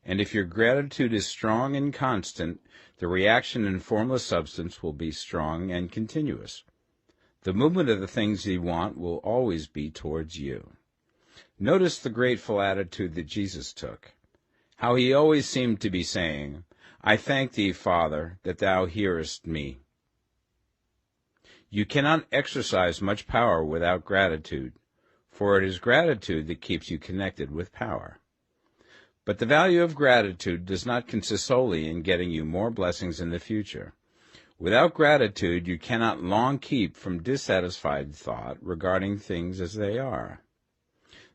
And if your gratitude is strong and constant, the reaction in formless substance will be strong and continuous. The movement of the things you want will always be towards you. Notice the grateful attitude that Jesus took, how he always seemed to be saying, I thank thee, Father, that thou hearest me. You cannot exercise much power without gratitude, for it is gratitude that keeps you connected with power. But the value of gratitude does not consist solely in getting you more blessings in the future. Without gratitude, you cannot long keep from dissatisfied thought regarding things as they are.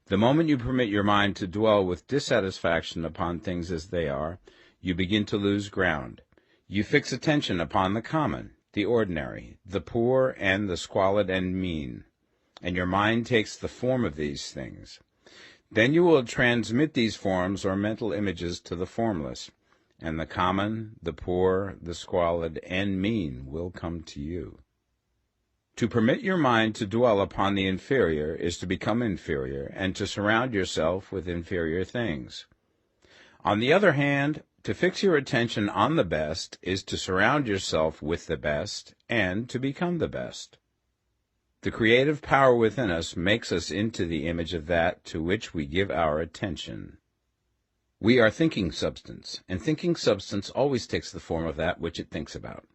The moment you permit your mind to dwell with dissatisfaction upon things as they are, you begin to lose ground. You fix attention upon the common, the ordinary, the poor, and the squalid and mean, and your mind takes the form of these things. Then you will transmit these forms or mental images to the formless, and the common, the poor, the squalid, and mean will come to you. To permit your mind to dwell upon the inferior is to become inferior, and to surround yourself with inferior things. On the other hand, to fix your attention on the best is to surround yourself with the best, and to become the best. The creative power within us makes us into the image of that to which we give our attention. We are thinking substance, and thinking substance always takes the form of that which it thinks about.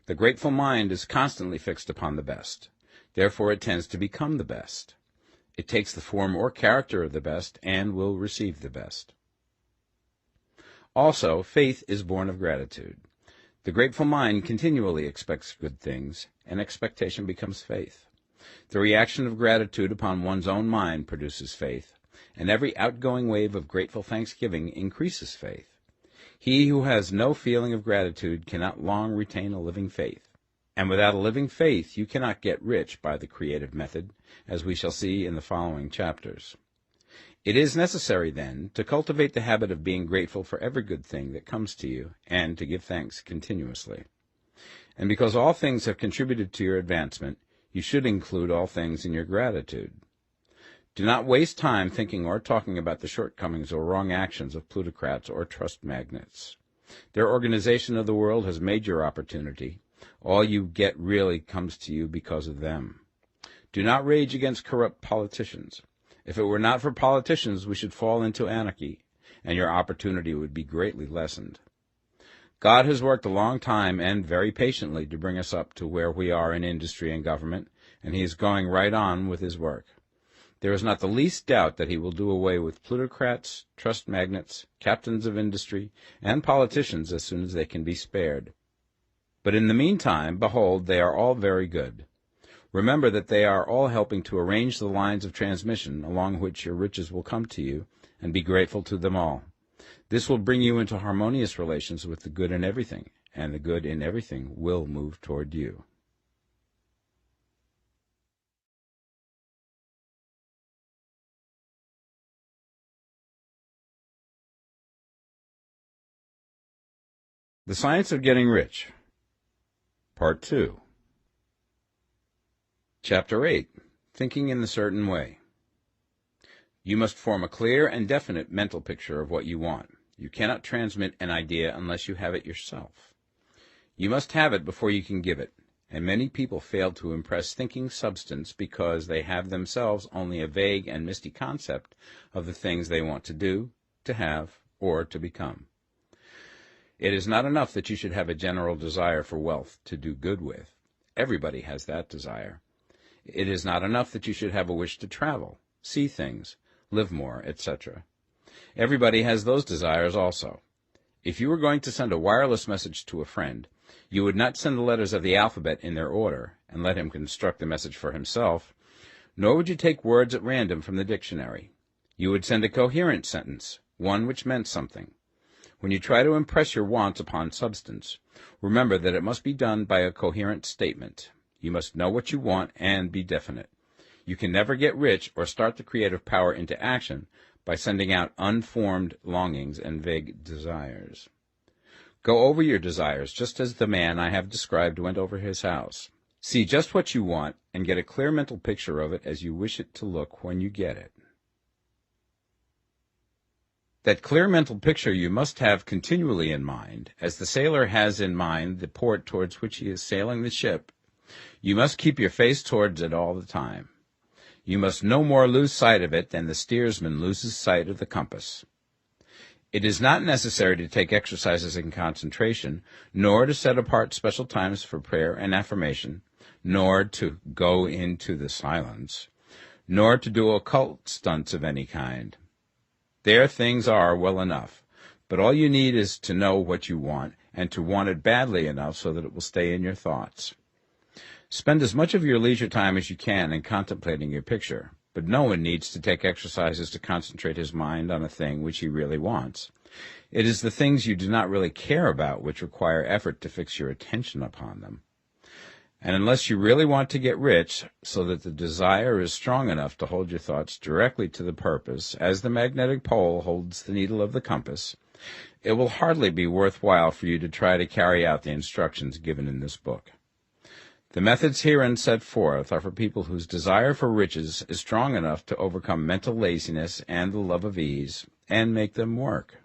The grateful mind is constantly fixed upon the best. Therefore it tends to become the best. It takes the form or character of the best and will receive the best. Also, faith is born of gratitude. The grateful mind continually expects good things, and expectation becomes faith. The reaction of gratitude upon one's own mind produces faith, and every outgoing wave of grateful thanksgiving increases faith. He who has no feeling of gratitude cannot long retain a living faith, and without a living faith you cannot get rich by the creative method, as we shall see in the following chapters. It is necessary, then, to cultivate the habit of being grateful for every good thing that comes to you, and to give thanks continuously. And because all things have contributed to your advancement, you should include all things in your gratitude. Do not waste time thinking or talking about the shortcomings or wrong actions of plutocrats or trust magnates. Their organization of the world has made your opportunity. All you get really comes to you because of them. Do not rage against corrupt politicians. If it were not for politicians, we should fall into anarchy, and your opportunity would be greatly lessened. God has worked a long time and very patiently to bring us up to where we are in industry and government, and he is going right on with his work. There is not the least doubt that he will do away with plutocrats, trust magnates, captains of industry, and politicians as soon as they can be spared. But in the meantime, behold, they are all very good. Remember that they are all helping to arrange the lines of transmission along which your riches will come to you, and be grateful to them all. This will bring you into harmonious relations with the good in everything, and the good in everything will move toward you. The Science of Getting Rich, Part 2. Chapter 8. Thinking in the Certain Way. You must form a clear and definite mental picture of what you want. You cannot transmit an idea unless you have it yourself. You must have it before you can give it, and many people fail to impress thinking substance because they have themselves only a vague and misty concept of the things they want to do, to have, or to become. It is not enough that you should have a general desire for wealth to do good with. Everybody has that desire. It is not enough that you should have a wish to travel, see things, live more, etc. Everybody has those desires also. If you were going to send a wireless message to a friend, you would not send the letters of the alphabet in their order and let him construct the message for himself, nor would you take words at random from the dictionary. You would send a coherent sentence, one which meant something. When you try to impress your wants upon substance, remember that it must be done by a coherent statement. You must know what you want and be definite. You can never get rich or start the creative power into action by sending out unformed longings and vague desires. Go over your desires just as the man I have described went over his house. See just what you want and get a clear mental picture of it as you wish it to look when you get it. That clear mental picture you must have continually in mind, as the sailor has in mind the port towards which he is sailing the ship. You must keep your face towards it all the time. You must no more lose sight of it than the steersman loses sight of the compass. It is not necessary to take exercises in concentration, nor to set apart special times for prayer and affirmation, nor to go into the silence, nor to do occult stunts of any kind. There things are well enough, but all you need is to know what you want, and to want it badly enough so that it will stay in your thoughts. Spend as much of your leisure time as you can in contemplating your picture, but no one needs to take exercises to concentrate his mind on a thing which he really wants. It is the things you do not really care about which require effort to fix your attention upon them. And unless you really want to get rich, so that the desire is strong enough to hold your thoughts directly to the purpose, as the magnetic pole holds the needle of the compass, it will hardly be worthwhile for you to try to carry out the instructions given in this book. The methods herein set forth are for people whose desire for riches is strong enough to overcome mental laziness and the love of ease, and make them work.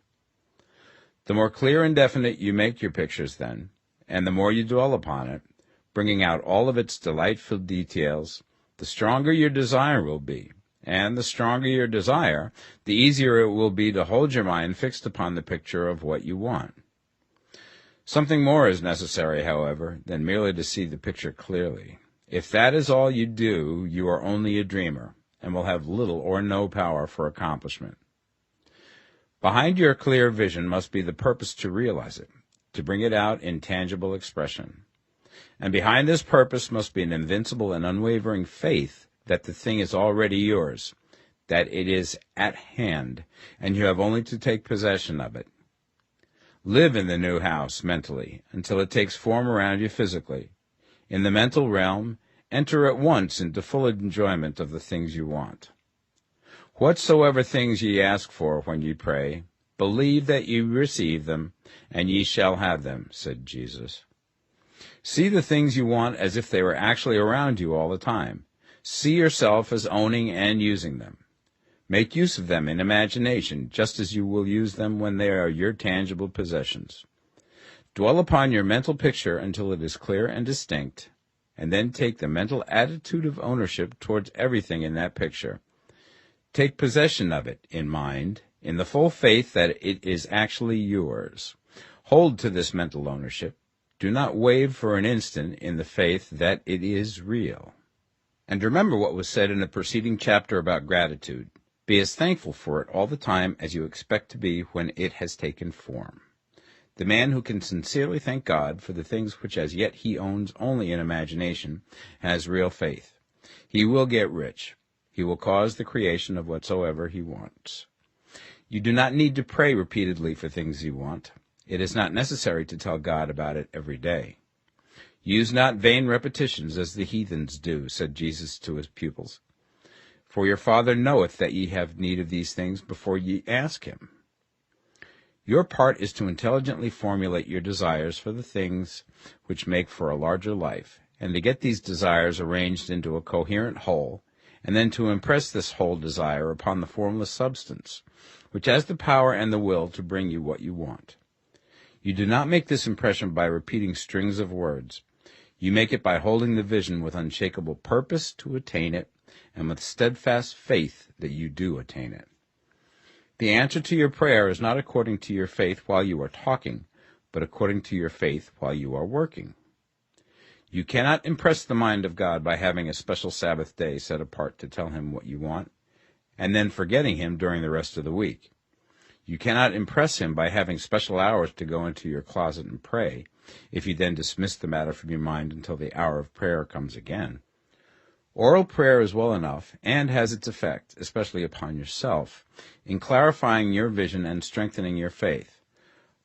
The more clear and definite you make your pictures then, and the more you dwell upon it, bringing out all of its delightful details, the stronger your desire will be, and the stronger your desire, the easier it will be to hold your mind fixed upon the picture of what you want. Something more is necessary, however, than merely to see the picture clearly. If that is all you do, you are only a dreamer, and will have little or no power for accomplishment. Behind your clear vision must be the purpose to realize it, to bring it out in tangible expression. And behind this purpose must be an invincible and unwavering faith that the thing is already yours, that it is at hand, and you have only to take possession of it. Live in the new house mentally until it takes form around you physically. In the mental realm, enter at once into full enjoyment of the things you want. Whatsoever things ye ask for when ye pray, believe that ye receive them, and ye shall have them, said Jesus. See the things you want as if they were actually around you all the time. See yourself as owning and using them. Make use of them in imagination, just as you will use them when they are your tangible possessions. Dwell upon your mental picture until it is clear and distinct, and then take the mental attitude of ownership towards everything in that picture. Take possession of it in mind, in the full faith that it is actually yours. Hold to this mental ownership. Do not waver for an instant in the faith that it is real. And remember what was said in the preceding chapter about gratitude. Be as thankful for it all the time as you expect to be when it has taken form. The man who can sincerely thank God for the things which as yet he owns only in imagination has real faith. He will get rich. He will cause the creation of whatsoever he wants. You do not need to pray repeatedly for things you want. It is not necessary to tell God about it every day. Use not vain repetitions as the heathens do, said Jesus to his pupils. For your Father knoweth that ye have need of these things before ye ask him. Your part is to intelligently formulate your desires for the things which make for a larger life, and to get these desires arranged into a coherent whole, and then to impress this whole desire upon the formless substance, which has the power and the will to bring you what you want. You do not make this impression by repeating strings of words. You make it by holding the vision with unshakable purpose to attain it, and with steadfast faith that you do attain it. The answer to your prayer is not according to your faith while you are talking, but according to your faith while you are working. You cannot impress the mind of God by having a special Sabbath day set apart to tell him what you want, and then forgetting him during the rest of the week. You cannot impress him by having special hours to go into your closet and pray, if you then dismiss the matter from your mind until the hour of prayer comes again. Oral prayer is well enough, and has its effect, especially upon yourself, in clarifying your vision and strengthening your faith.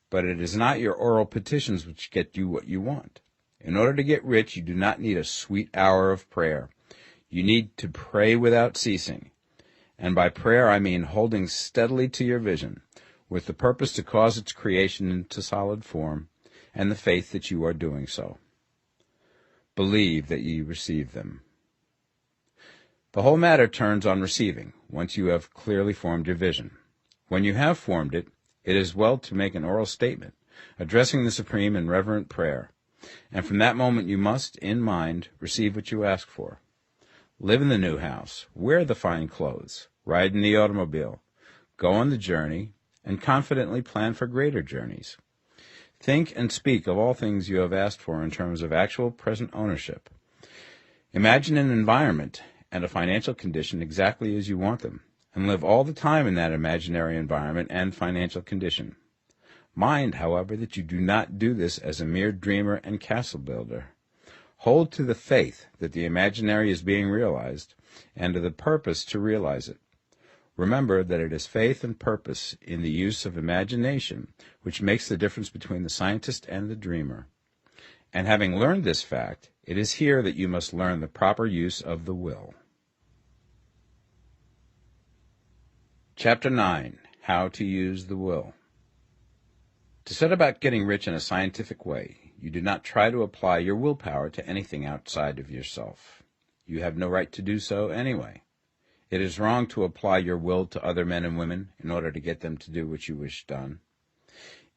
But it is not your oral petitions which get you what you want. In order to get rich, you do not need a sweet hour of prayer. You need to pray without ceasing. And by prayer I mean holding steadily to your vision, with the purpose to cause its creation into solid form, and the faith that you are doing so. Believe that ye receive them. The whole matter turns on receiving, once you have clearly formed your vision. When you have formed it, it is well to make an oral statement, addressing the Supreme in reverent prayer, and from that moment you must, in mind, receive what you ask for. Live in the new house, wear the fine clothes, ride in the automobile, go on the journey, and confidently plan for greater journeys. Think and speak of all things you have asked for in terms of actual present ownership. Imagine an environment and a financial condition exactly as you want them, and live all the time in that imaginary environment and financial condition. Mind, however, that you do not do this as a mere dreamer and castle builder. Hold to the faith that the imaginary is being realized, and to the purpose to realize it. Remember that it is faith and purpose in the use of imagination which makes the difference between the scientist and the dreamer. And having learned this fact, it is here that you must learn the proper use of the will. Chapter 9. How to use the will. To set about getting rich in a scientific way, you do not try to apply your willpower to anything outside of yourself. You have no right to do so anyway. It is wrong to apply your will to other men and women in order to get them to do what you wish done.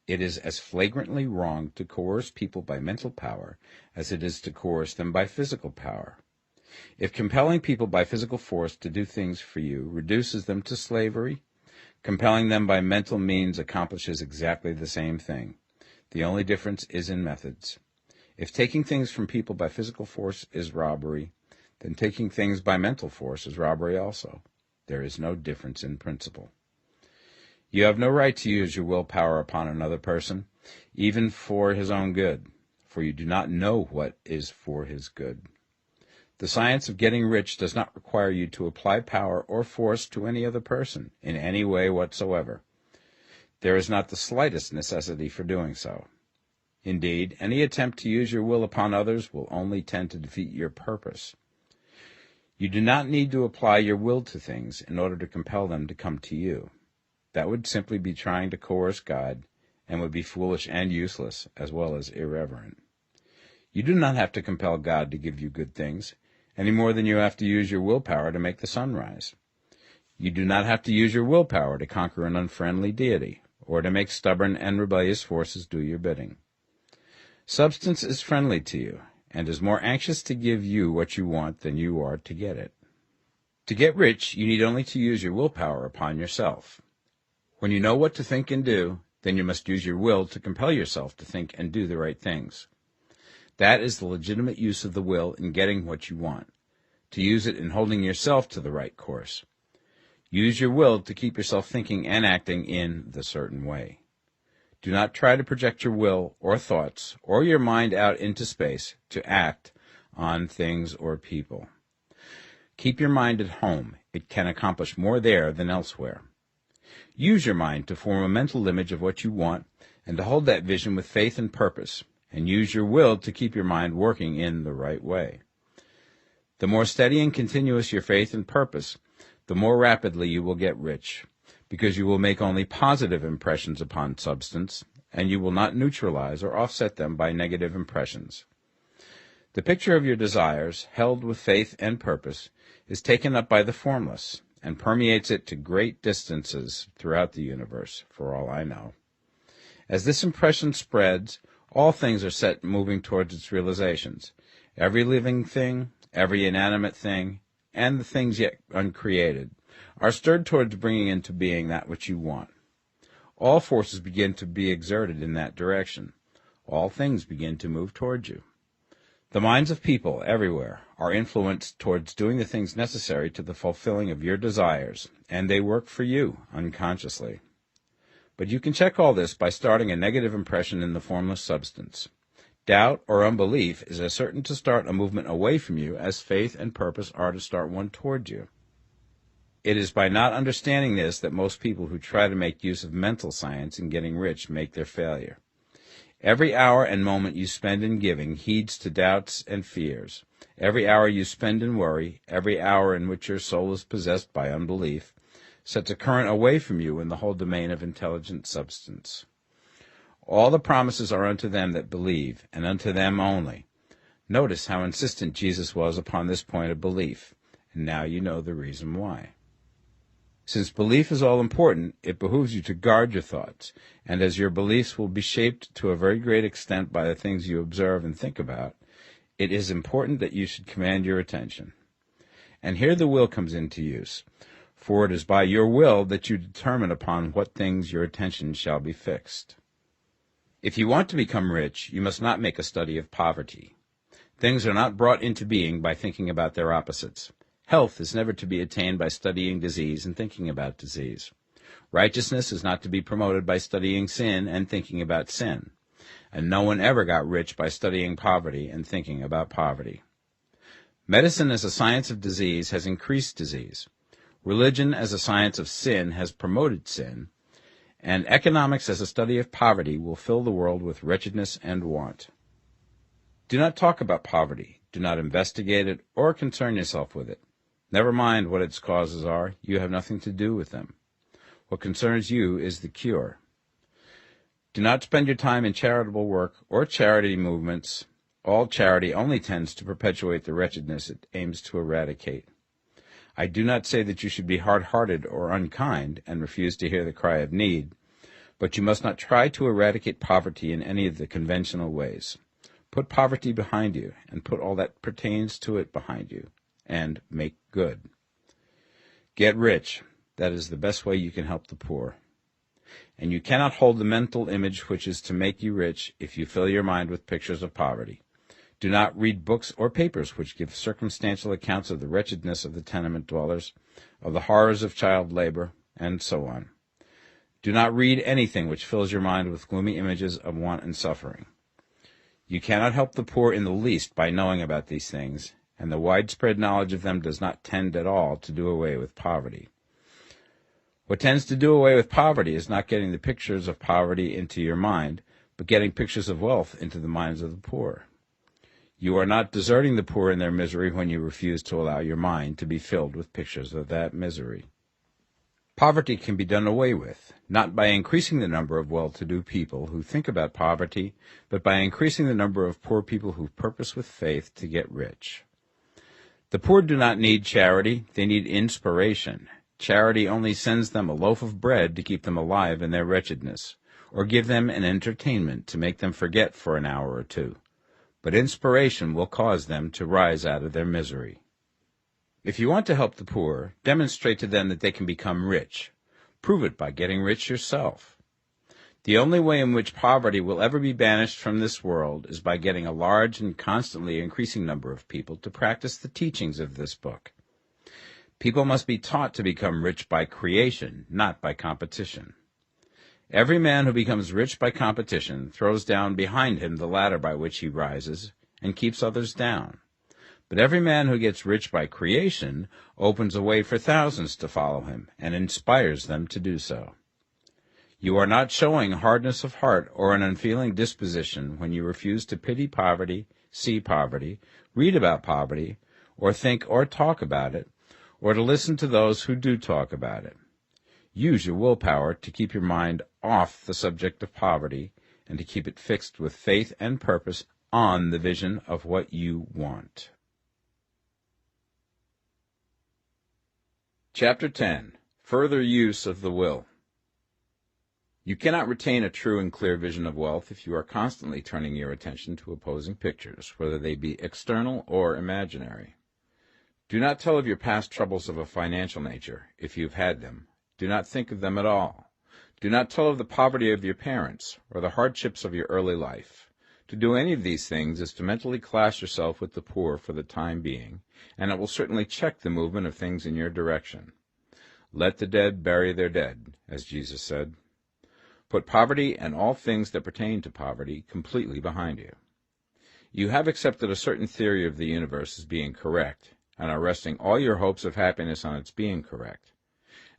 It is as flagrantly wrong to coerce people by mental power as it is to coerce them by physical power. If compelling people by physical force to do things for you reduces them to slavery, compelling them by mental means accomplishes exactly the same thing. The only difference is in methods. If taking things from people by physical force is robbery, then taking things by mental force is robbery also. There is no difference in principle. You have no right to use your willpower upon another person, even for his own good, for you do not know what is for his good. The science of getting rich does not require you to apply power or force to any other person in any way whatsoever. There is not the slightest necessity for doing so. Indeed, any attempt to use your will upon others will only tend to defeat your purpose. You do not need to apply your will to things in order to compel them to come to you. That would simply be trying to coerce God, and would be foolish and useless, as well as irreverent. You do not have to compel God to give you good things, any more than you have to use your willpower to make the sun rise. You do not have to use your willpower to conquer an unfriendly deity, or to make stubborn and rebellious forces do your bidding. Substance is friendly to you, and is more anxious to give you what you want than you are to get it. To get rich, you need only to use your willpower upon yourself. When you know what to think and do, then you must use your will to compel yourself to think and do the right things. That is the legitimate use of the will in getting what you want, to use it in holding yourself to the right course. Use your will to keep yourself thinking and acting in the certain way. Do not try to project your will or thoughts or your mind out into space to act on things or people. Keep your mind at home. It can accomplish more there than elsewhere. Use your mind to form a mental image of what you want and to hold that vision with faith and purpose, and use your will to keep your mind working in the right way. The more steady and continuous your faith and purpose, the more rapidly you will get rich, because you will make only positive impressions upon substance, and you will not neutralize or offset them by negative impressions. The picture of your desires, held with faith and purpose, is taken up by the formless and permeates it to great distances throughout the universe, for all I know. As this impression spreads, all things are set moving towards its realizations. Every living thing, every inanimate thing, and the things yet uncreated, are stirred towards bringing into being that which you want. All forces begin to be exerted in that direction. All things begin to move towards you. The minds of people everywhere are influenced towards doing the things necessary to the fulfilling of your desires, and they work for you unconsciously. But you can check all this by starting a negative impression in the formless substance. Doubt or unbelief is as certain to start a movement away from you as faith and purpose are to start one toward you. It is by not understanding this that most people who try to make use of mental science in getting rich make their failure. Every hour and moment you spend in giving heeds to doubts and fears. Every hour you spend in worry, every hour in which your soul is possessed by unbelief, sets a current away from you in the whole domain of intelligent substance. All the promises are unto them that believe, and unto them only. Notice how insistent Jesus was upon this point of belief, and now you know the reason why. Since belief is all important, it behooves you to guard your thoughts, and as your beliefs will be shaped to a very great extent by the things you observe and think about, it is important that you should command your attention. And here the will comes into use, for it is by your will that you determine upon what things your attention shall be fixed. If you want to become rich, you must not make a study of poverty. Things are not brought into being by thinking about their opposites. Health is never to be attained by studying disease and thinking about disease. Righteousness is not to be promoted by studying sin and thinking about sin. And no one ever got rich by studying poverty and thinking about poverty. Medicine as a science of disease has increased disease. Religion as a science of sin has promoted sin. And economics as a study of poverty will fill the world with wretchedness and want. Do not talk about poverty. Do not investigate it or concern yourself with it. Never mind what its causes are. You have nothing to do with them. What concerns you is the cure. Do not spend your time in charitable work or charity movements. All charity only tends to perpetuate the wretchedness it aims to eradicate. I do not say that you should be hard-hearted or unkind and refuse to hear the cry of need, but you must not try to eradicate poverty in any of the conventional ways. Put poverty behind you, and put all that pertains to it behind you, and make good. Get rich. That is the best way you can help the poor. And you cannot hold the mental image which is to make you rich if you fill your mind with pictures of poverty. Do not read books or papers which give circumstantial accounts of the wretchedness of the tenement dwellers, of the horrors of child labor, and so on. Do not read anything which fills your mind with gloomy images of want and suffering. You cannot help the poor in the least by knowing about these things, and the widespread knowledge of them does not tend at all to do away with poverty. What tends to do away with poverty is not getting the pictures of poverty into your mind, but getting pictures of wealth into the minds of the poor. You are not deserting the poor in their misery when you refuse to allow your mind to be filled with pictures of that misery. Poverty can be done away with, not by increasing the number of well-to-do people who think about poverty, but by increasing the number of poor people who purpose with faith to get rich. The poor do not need charity, they need inspiration. Charity only sends them a loaf of bread to keep them alive in their wretchedness, or give them an entertainment to make them forget for an hour or two. But inspiration will cause them to rise out of their misery. If you want to help the poor, demonstrate to them that they can become rich. Prove it by getting rich yourself. The only way in which poverty will ever be banished from this world is by getting a large and constantly increasing number of people to practice the teachings of this book. People must be taught to become rich by creation, not by competition. Every man who becomes rich by competition throws down behind him the ladder by which he rises and keeps others down. But every man who gets rich by creation opens a way for thousands to follow him and inspires them to do so. You are not showing hardness of heart or an unfeeling disposition when you refuse to pity poverty, see poverty, read about poverty, or think or talk about it, or to listen to those who do talk about it. Use your willpower to keep your mind off the subject of poverty and to keep it fixed with faith and purpose on the vision of what you want. Chapter 10. Further Use of the Will. You cannot retain a true and clear vision of wealth if you are constantly turning your attention to opposing pictures, whether they be external or imaginary. Do not tell of your past troubles of a financial nature, if you have had them. Do not think of them at all. Do not tell of the poverty of your parents, or the hardships of your early life. To do any of these things is to mentally class yourself with the poor for the time being, and it will certainly check the movement of things in your direction. Let the dead bury their dead, as Jesus said. Put poverty and all things that pertain to poverty completely behind you. You have accepted a certain theory of the universe as being correct, and are resting all your hopes of happiness on its being correct.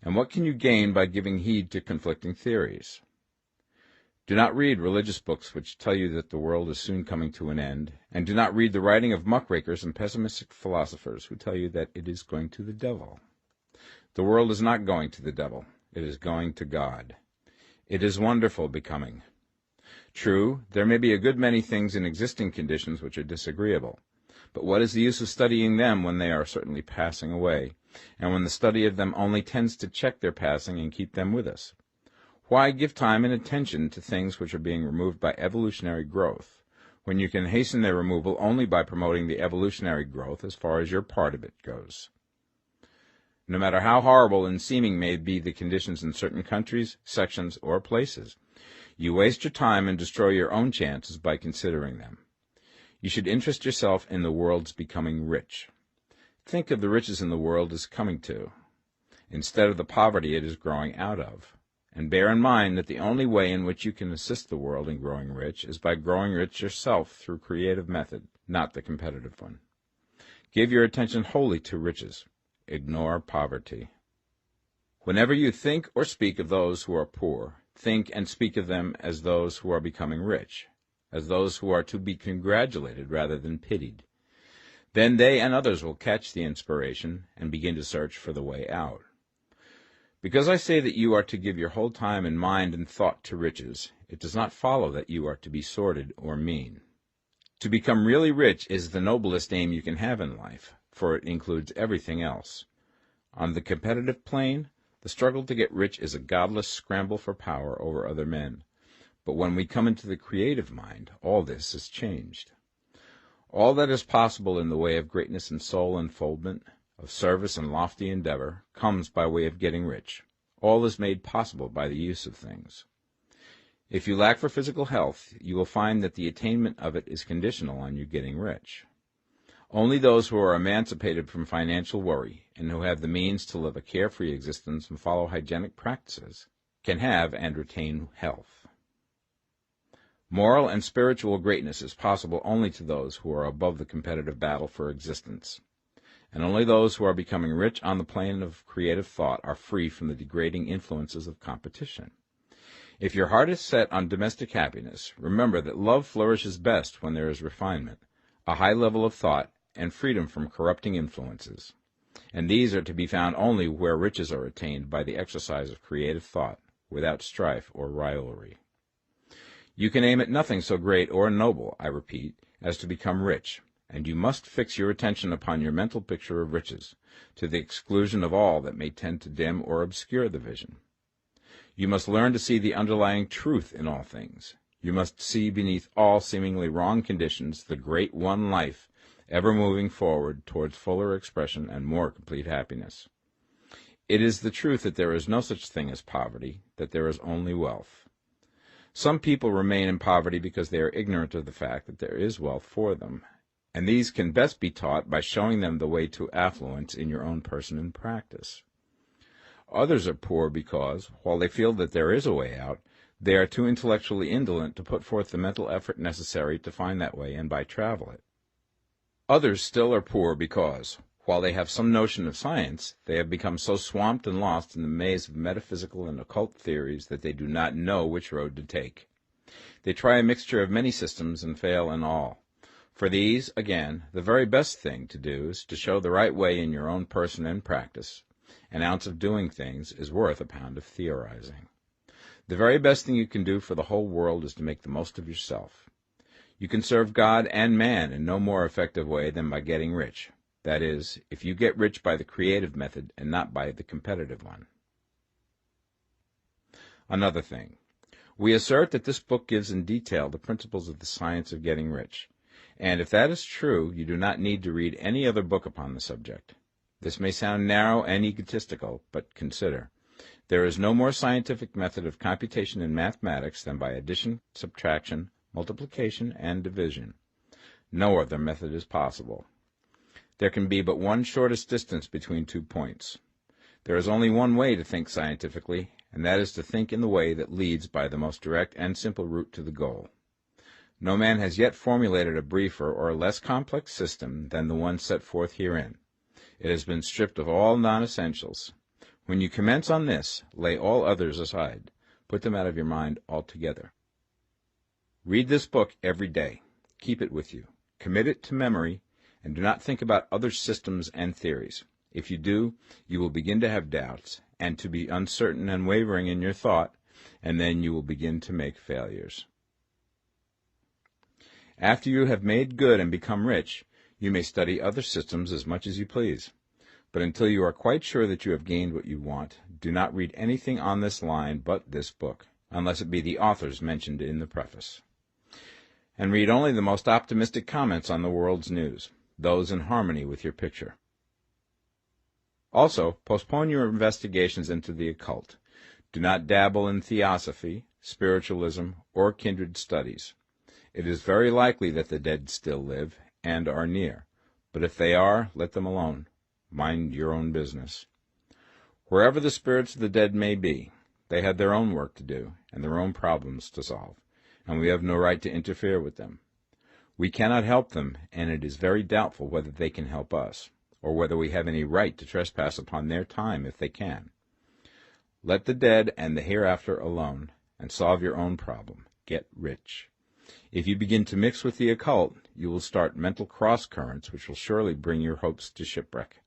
And what can you gain by giving heed to conflicting theories? Do not read religious books which tell you that the world is soon coming to an end, and do not read the writing of muckrakers and pessimistic philosophers who tell you that it is going to the devil. The world is not going to the devil. It is going to God. It is wonderful becoming. True, there may be a good many things in existing conditions which are disagreeable, but what is the use of studying them when they are certainly passing away, and when the study of them only tends to check their passing and keep them with us? Why give time and attention to things which are being removed by evolutionary growth, when you can hasten their removal only by promoting the evolutionary growth as far as your part of it goes? No matter how horrible and seeming may be the conditions in certain countries, sections, or places, you waste your time and destroy your own chances by considering them. You should interest yourself in the world's becoming rich. Think of the riches in the world as coming to, instead of the poverty it is growing out of, and bear in mind that the only way in which you can assist the world in growing rich is by growing rich yourself through creative method, not the competitive one. Give your attention wholly to riches. Ignore poverty. Whenever you think or speak of those who are poor, think and speak of them as those who are becoming rich, as those who are to be congratulated rather than pitied. Then they and others will catch the inspiration and begin to search for the way out. Because I say that you are to give your whole time and mind and thought to riches, it does not follow that you are to be sordid or mean. To become really rich is the noblest aim you can have in life, for it includes everything else. On the competitive plane, the struggle to get rich is a godless scramble for power over other men. But when we come into the creative mind, all this is changed. All that is possible in the way of greatness and soul unfoldment, of service and lofty endeavor, comes by way of getting rich. All is made possible by the use of things. If you lack for physical health, you will find that the attainment of it is conditional on you getting rich. Only those who are emancipated from financial worry and who have the means to live a carefree existence and follow hygienic practices can have and retain health. Moral and spiritual greatness is possible only to those who are above the competitive battle for existence, and only those who are becoming rich on the plane of creative thought are free from the degrading influences of competition. If your heart is set on domestic happiness, remember that love flourishes best when there is refinement, a high level of thought, and freedom from corrupting influences, and these are to be found only where riches are attained by the exercise of creative thought, without strife or rivalry. You can aim at nothing so great or noble, I repeat, as to become rich, and you must fix your attention upon your mental picture of riches, to the exclusion of all that may tend to dim or obscure the vision. You must learn to see the underlying truth in all things. You must see beneath all seemingly wrong conditions the great one life, ever moving forward towards fuller expression and more complete happiness. It is the truth that there is no such thing as poverty, that there is only wealth. Some people remain in poverty because they are ignorant of the fact that there is wealth for them, and these can best be taught by showing them the way to affluence in your own person and practice. Others are poor because, while they feel that there is a way out, they are too intellectually indolent to put forth the mental effort necessary to find that way and by travel it. Others still are poor because, while they have some notion of science, they have become so swamped and lost in the maze of metaphysical and occult theories that they do not know which road to take. They try a mixture of many systems and fail in all. For these, again, the very best thing to do is to show the right way in your own person and practice. An ounce of doing things is worth a pound of theorizing. The very best thing you can do for the whole world is to make the most of yourself. You can serve God and man in no more effective way than by getting rich. That is, if you get rich by the creative method and not by the competitive one. Another thing. We assert that this book gives in detail the principles of the science of getting rich. And if that is true, you do not need to read any other book upon the subject. This may sound narrow and egotistical, but consider. There is no more scientific method of computation in mathematics than by addition, subtraction, multiplication, and division. No other method is possible. There can be but one shortest distance between 2 points. There is only one way to think scientifically, and that is to think in the way that leads by the most direct and simple route to the goal. No man has yet formulated a briefer or less complex system than the one set forth herein. It has been stripped of all non-essentials. When you commence on this, lay all others aside. Put them out of your mind altogether. Read this book every day. Keep it with you. Commit it to memory, and do not think about other systems and theories. If you do, you will begin to have doubts, and to be uncertain and wavering in your thought, and then you will begin to make failures. After you have made good and become rich, you may study other systems as much as you please. But until you are quite sure that you have gained what you want, do not read anything on this line but this book, unless it be the authors mentioned in the preface. And read only the most optimistic comments on the world's news, those in harmony with your picture. Also, postpone your investigations into the occult. Do not dabble in theosophy, spiritualism, or kindred studies. It is very likely that the dead still live and are near, but if they are, let them alone. Mind your own business. Wherever the spirits of the dead may be, they have their own work to do and their own problems to solve, and we have no right to interfere with them. We cannot help them, and it is very doubtful whether they can help us, or whether we have any right to trespass upon their time if they can. Let the dead and the hereafter alone, and solve your own problem. Get rich. If you begin to mix with the occult, you will start mental cross-currents which will surely bring your hopes to shipwreck.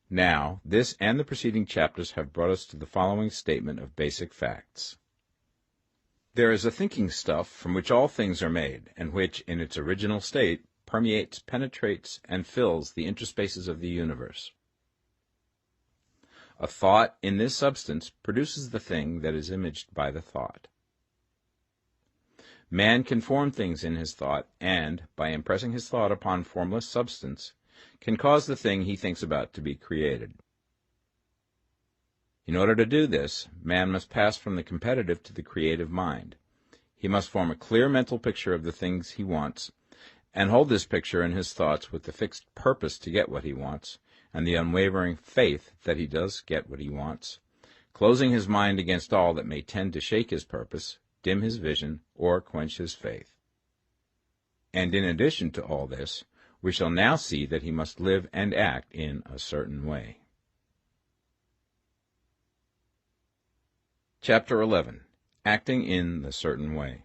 Now, this and the preceding chapters have brought us to the following statement of basic facts. There is a thinking stuff from which all things are made, and which, in its original state, permeates, penetrates, and fills the interspaces of the universe. A thought in this substance produces the thing that is imaged by the thought. Man can form things in his thought, and, by impressing his thought upon formless substance, can cause the thing he thinks about to be created. In order to do this, man must pass from the competitive to the creative mind. He must form a clear mental picture of the things he wants, and hold this picture in his thoughts with the fixed purpose to get what he wants, and the unwavering faith that he does get what he wants, closing his mind against all that may tend to shake his purpose, dim his vision, or quench his faith. And in addition to all this, we shall now see that he must live and act in a certain way. Chapter 11. Acting in the Certain Way.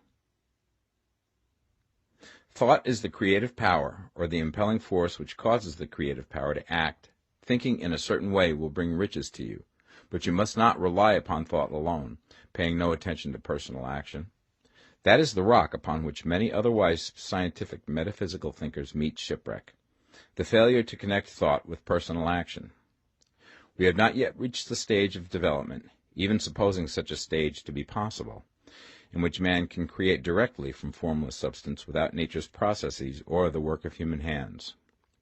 Thought is the creative power, or the impelling force which causes the creative power to act. Thinking in a certain way will bring riches to you, but you must not rely upon thought alone, paying no attention to personal action. That is the rock upon which many otherwise scientific metaphysical thinkers meet shipwreck, the failure to connect thought with personal action. We have not yet reached the stage of development, even supposing such a stage to be possible, in which man can create directly from formless substance without nature's processes or the work of human hands.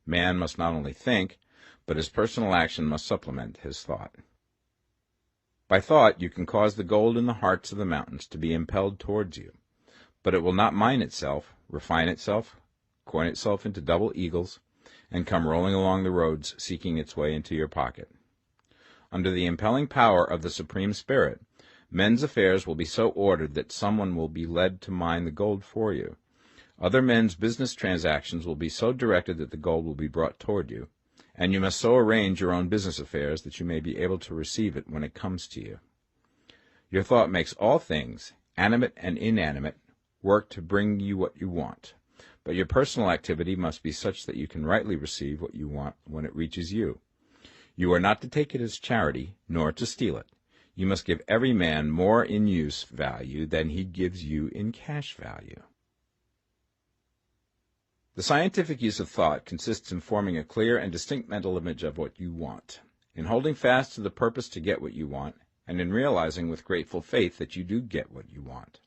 Man must not only think, but his personal action must supplement his thought. By thought you can cause the gold in the hearts of the mountains to be impelled towards you, but it will not mine itself, refine itself, coin itself into double eagles, and come rolling along the roads seeking its way into your pocket. Under the impelling power of the Supreme Spirit, men's affairs will be so ordered that someone will be led to mine the gold for you. Other men's business transactions will be so directed that the gold will be brought toward you, and you must so arrange your own business affairs that you may be able to receive it when it comes to you. Your thought makes all things, animate and inanimate, work to bring you what you want, but your personal activity must be such that you can rightly receive what you want when it reaches you. You are not to take it as charity, nor to steal it. You must give every man more in use value than he gives you in cash value. The scientific use of thought consists in forming a clear and distinct mental image of what you want, in holding fast to the purpose to get what you want, and in realizing with grateful faith that you do get what you want.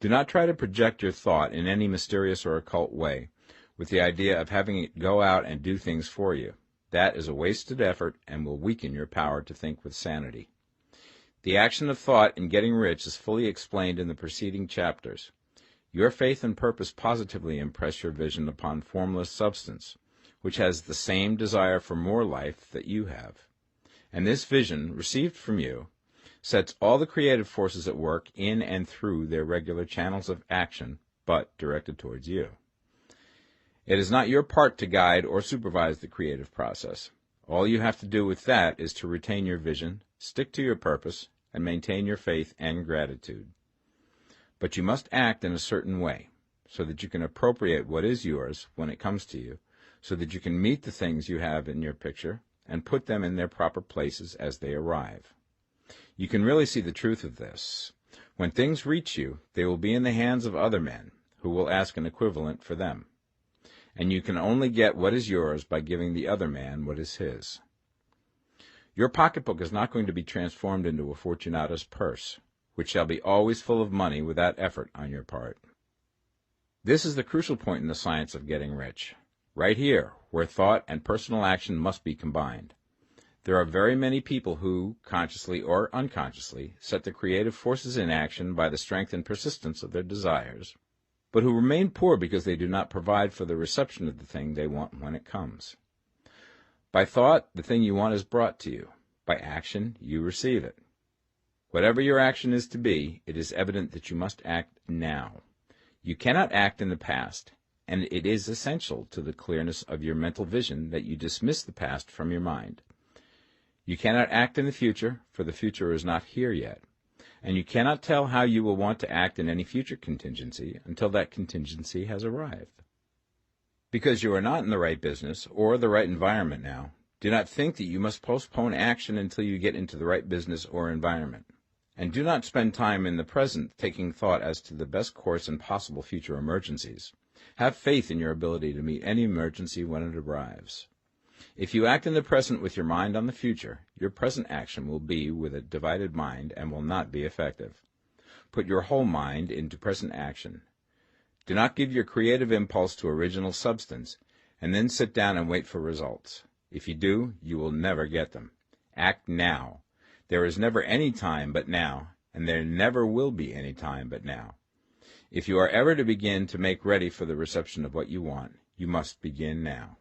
Do not try to project your thought in any mysterious or occult way, with the idea of having it go out and do things for you. That is a wasted effort and will weaken your power to think with sanity. The action of thought in getting rich is fully explained in the preceding chapters. Your faith and purpose positively impress your vision upon formless substance, which has the same desire for more life that you have. And this vision, received from you, sets all the creative forces at work in and through their regular channels of action, but directed towards you. It is not your part to guide or supervise the creative process. All you have to do with that is to retain your vision, stick to your purpose, and maintain your faith and gratitude. But you must act in a certain way, so that you can appropriate what is yours when it comes to you, so that you can meet the things you have in your picture and put them in their proper places as they arrive. You can really see the truth of this. When things reach you, they will be in the hands of other men, who will ask an equivalent for them. And you can only get what is yours by giving the other man what is his. Your pocketbook is not going to be transformed into a Fortunata's purse, which shall be always full of money without effort on your part. This is the crucial point in the science of getting rich, right here, where thought and personal action must be combined. There are very many people who, consciously or unconsciously, set the creative forces in action by the strength and persistence of their desires, but who remain poor because they do not provide for the reception of the thing they want when it comes. By thought, the thing you want is brought to you. By action, you receive it. Whatever your action is to be, it is evident that you must act now. You cannot act in the past, and it is essential to the clearness of your mental vision that you dismiss the past from your mind. You cannot act in the future, for the future is not here yet, and you cannot tell how you will want to act in any future contingency until that contingency has arrived. Because you are not in the right business or the right environment now, do not think that you must postpone action until you get into the right business or environment. And do not spend time in the present taking thought as to the best course in possible future emergencies. Have faith in your ability to meet any emergency when it arrives. If you act in the present with your mind on the future, your present action will be with a divided mind and will not be effective. Put your whole mind into present action. Do not give your creative impulse to original substance, and then sit down and wait for results. If you do, you will never get them. Act now. There is never any time but now, and there never will be any time but now. If you are ever to begin to make ready for the reception of what you want, you must begin now.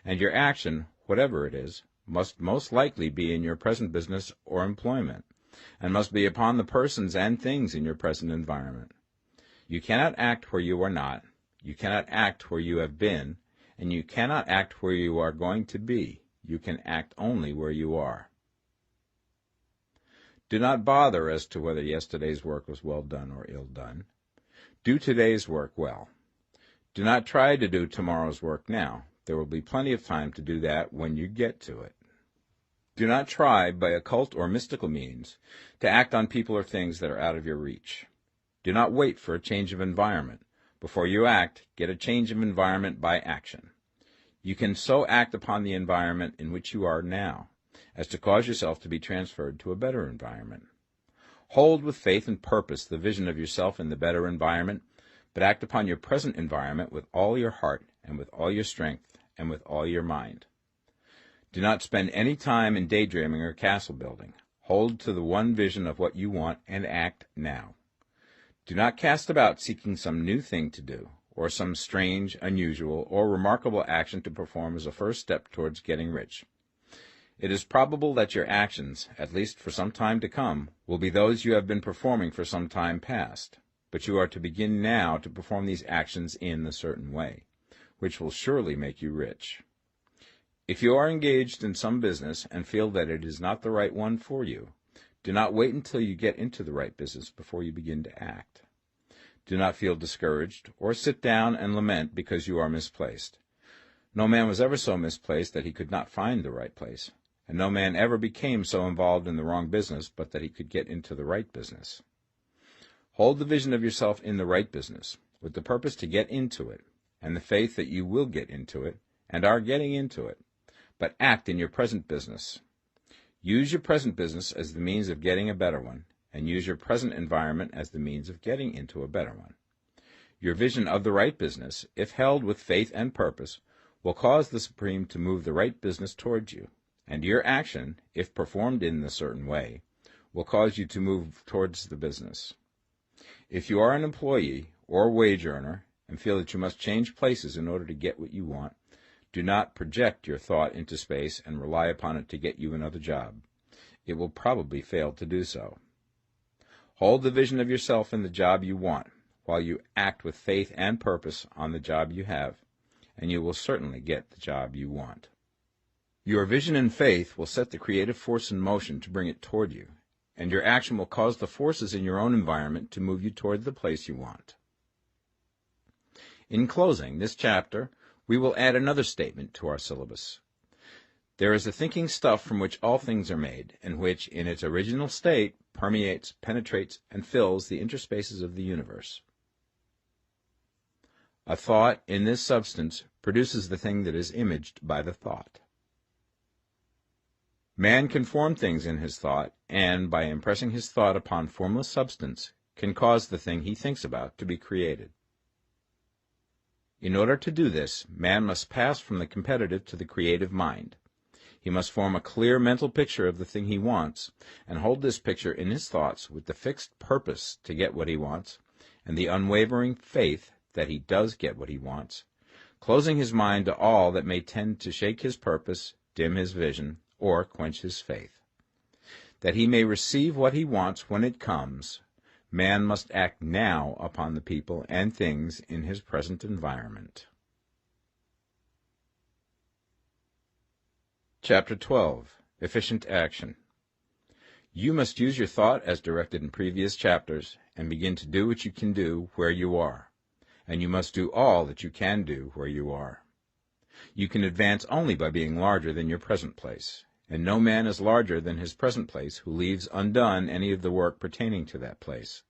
And your action, whatever it is, must most likely be in your present business or employment, and must be upon the persons and things in your present environment. You cannot act where you are not, you cannot act where you have been, and you cannot act where you are going to be. You can act only where you are. Do not bother as to whether yesterday's work was well done or ill done. Do today's work well. Do not try to do tomorrow's work now. There will be plenty of time to do that when you get to it. Do not try, by occult or mystical means, to act on people or things that are out of your reach. Do not wait for a change of environment. Before you act, get a change of environment by action. You can so act upon the environment in which you are now as to cause yourself to be transferred to a better environment. Hold with faith and purpose the vision of yourself in the better environment, but act upon your present environment with all your heart and with all your strength and with all your mind. Do not spend any time in daydreaming or castle building. Hold to the one vision of what you want and act now. Do not cast about seeking some new thing to do, or some strange, unusual, or remarkable action to perform as a first step towards getting rich. It is probable that your actions, at least for some time to come, will be those you have been performing for some time past, but you are to begin now to perform these actions in a certain way, which will surely make you rich. If you are engaged in some business and feel that it is not the right one for you, do not wait until you get into the right business before you begin to act. Do not feel discouraged or sit down and lament because you are misplaced. No man was ever so misplaced that he could not find the right place, and no man ever became so involved in the wrong business but that he could get into the right business. Hold the vision of yourself in the right business, with the purpose to get into it, and the faith that you will get into it, and are getting into it, but act in your present business. Use your present business as the means of getting a better one, and use your present environment as the means of getting into a better one. Your vision of the right business, if held with faith and purpose, will cause the Supreme to move the right business towards you, and your action, if performed in a certain way, will cause you to move towards the business. If you are an employee or wage earner and feel that you must change places in order to get what you want, do not project your thought into space and rely upon it to get you another job. It will probably fail to do so. Hold the vision of yourself in the job you want, while you act with faith and purpose on the job you have, and you will certainly get the job you want. Your vision and faith will set the creative force in motion to bring it toward you, and your action will cause the forces in your own environment to move you toward the place you want. In closing this chapter, we will add another statement to our syllabus. There is a thinking stuff from which all things are made, and which, in its original state, permeates, penetrates, and fills the interspaces of the universe. A thought in this substance produces the thing that is imaged by the thought. Man can form things in his thought, and, by impressing his thought upon formless substance, can cause the thing he thinks about to be created. In order to do this, man must pass from the competitive to the creative mind. He must form a clear mental picture of the thing he wants, and hold this picture in his thoughts with the fixed purpose to get what he wants, and the unwavering faith that he does get what he wants, closing his mind to all that may tend to shake his purpose, dim his vision, or quench his faith. That he may receive what he wants when it comes, man must act now upon the people and things in his present environment. Chapter 12. Efficient Action. You must use your thought as directed in previous chapters, and begin to do what you can do where you are. And you must do all that you can do where you are. You can advance only by being larger than your present place, and no man is larger than his present place who leaves undone any of the work pertaining to that place.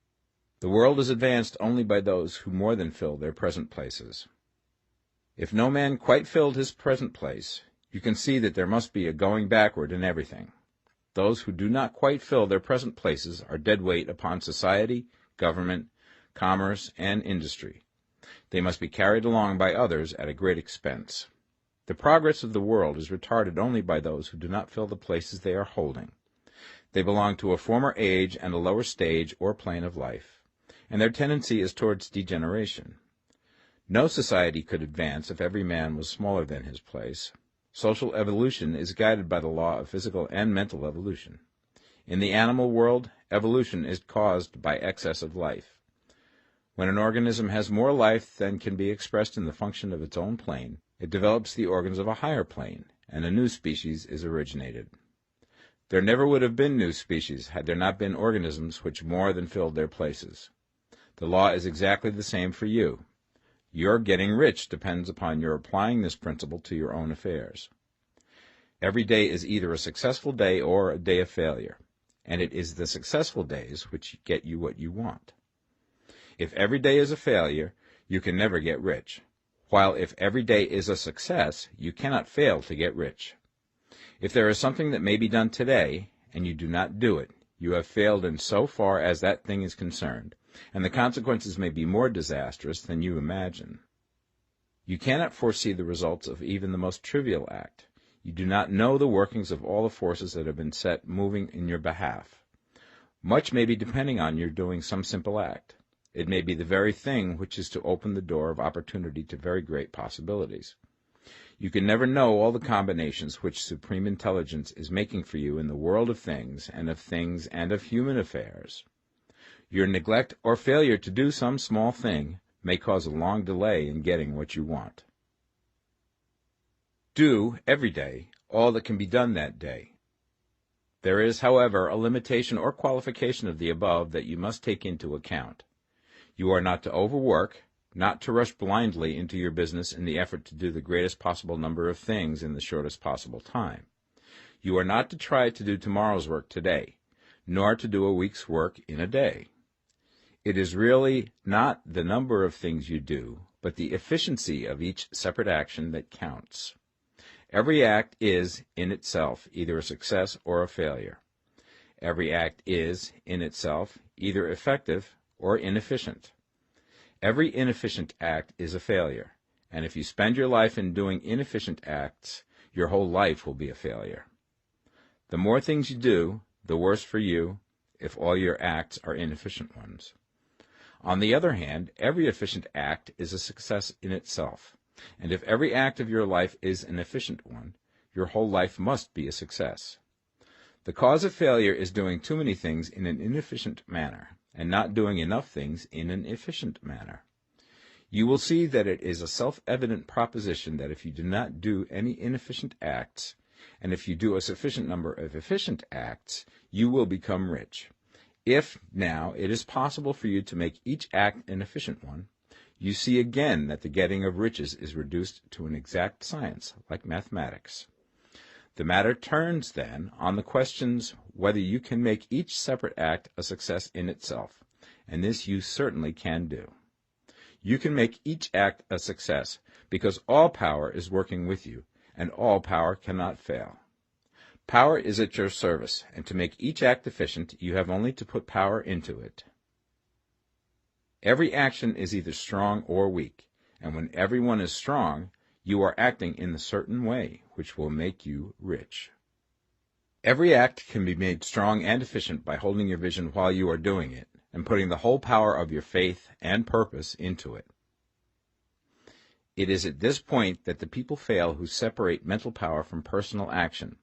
The world is advanced only by those who more than fill their present places. If no man quite filled his present place, you can see that there must be a going backward in everything. Those who do not quite fill their present places are dead weight upon society, government, commerce, and industry. They must be carried along by others at a great expense. The progress of the world is retarded only by those who do not fill the places they are holding. They belong to a former age and a lower stage or plane of life, and their tendency is towards degeneration. No society could advance if every man was smaller than his place. Social evolution is guided by the law of physical and mental evolution. In the animal world, evolution is caused by excess of life. When an organism has more life than can be expressed in the function of its own plane, it develops the organs of a higher plane, and a new species is originated. There never would have been new species had there not been organisms which more than filled their places. The law is exactly the same for you. Your getting rich depends upon your applying this principle to your own affairs. Every day is either a successful day or a day of failure, and it is the successful days which get you what you want. If every day is a failure, you can never get rich, while if every day is a success, you cannot fail to get rich. If there is something that may be done today, and you do not do it, you have failed in so far as that thing is concerned, and the consequences may be more disastrous than you imagine. You cannot foresee the results of even the most trivial act. You do not know the workings of all the forces that have been set moving in your behalf. Much may be depending on your doing some simple act. It may be the very thing which is to open the door of opportunity to very great possibilities. You can never know all the combinations which Supreme Intelligence is making for you in the world of things and of human affairs. Your neglect or failure to do some small thing may cause a long delay in getting what you want. Do, every day, all that can be done that day. There is, however, a limitation or qualification of the above that you must take into account. You are not to overwork, not to rush blindly into your business in the effort to do the greatest possible number of things in the shortest possible time. You are not to try to do tomorrow's work today, nor to do a week's work in a day. It is really not the number of things you do, but the efficiency of each separate action that counts. Every act is, in itself, either a success or a failure. Every act is, in itself, either effective or inefficient. Every inefficient act is a failure, and if you spend your life in doing inefficient acts, your whole life will be a failure. The more things you do, the worse for you if all your acts are inefficient ones. On the other hand, every efficient act is a success in itself, and if every act of your life is an efficient one, your whole life must be a success. The cause of failure is doing too many things in an inefficient manner, and not doing enough things in an efficient manner. You will see that it is a self-evident proposition that if you do not do any inefficient acts, and if you do a sufficient number of efficient acts, you will become rich. If, now, it is possible for you to make each act an efficient one, you see again that the getting of riches is reduced to an exact science, like mathematics. The matter turns, then, on the questions whether you can make each separate act a success in itself, and this you certainly can do. You can make each act a success because all power is working with you, and all power cannot fail. Power is at your service, and to make each act efficient, you have only to put power into it. Every action is either strong or weak, and when everyone is strong, you are acting in a certain way, which will make you rich. Every act can be made strong and efficient by holding your vision while you are doing it, and putting the whole power of your faith and purpose into it. It is at this point that the people fail who separate mental power from personal action.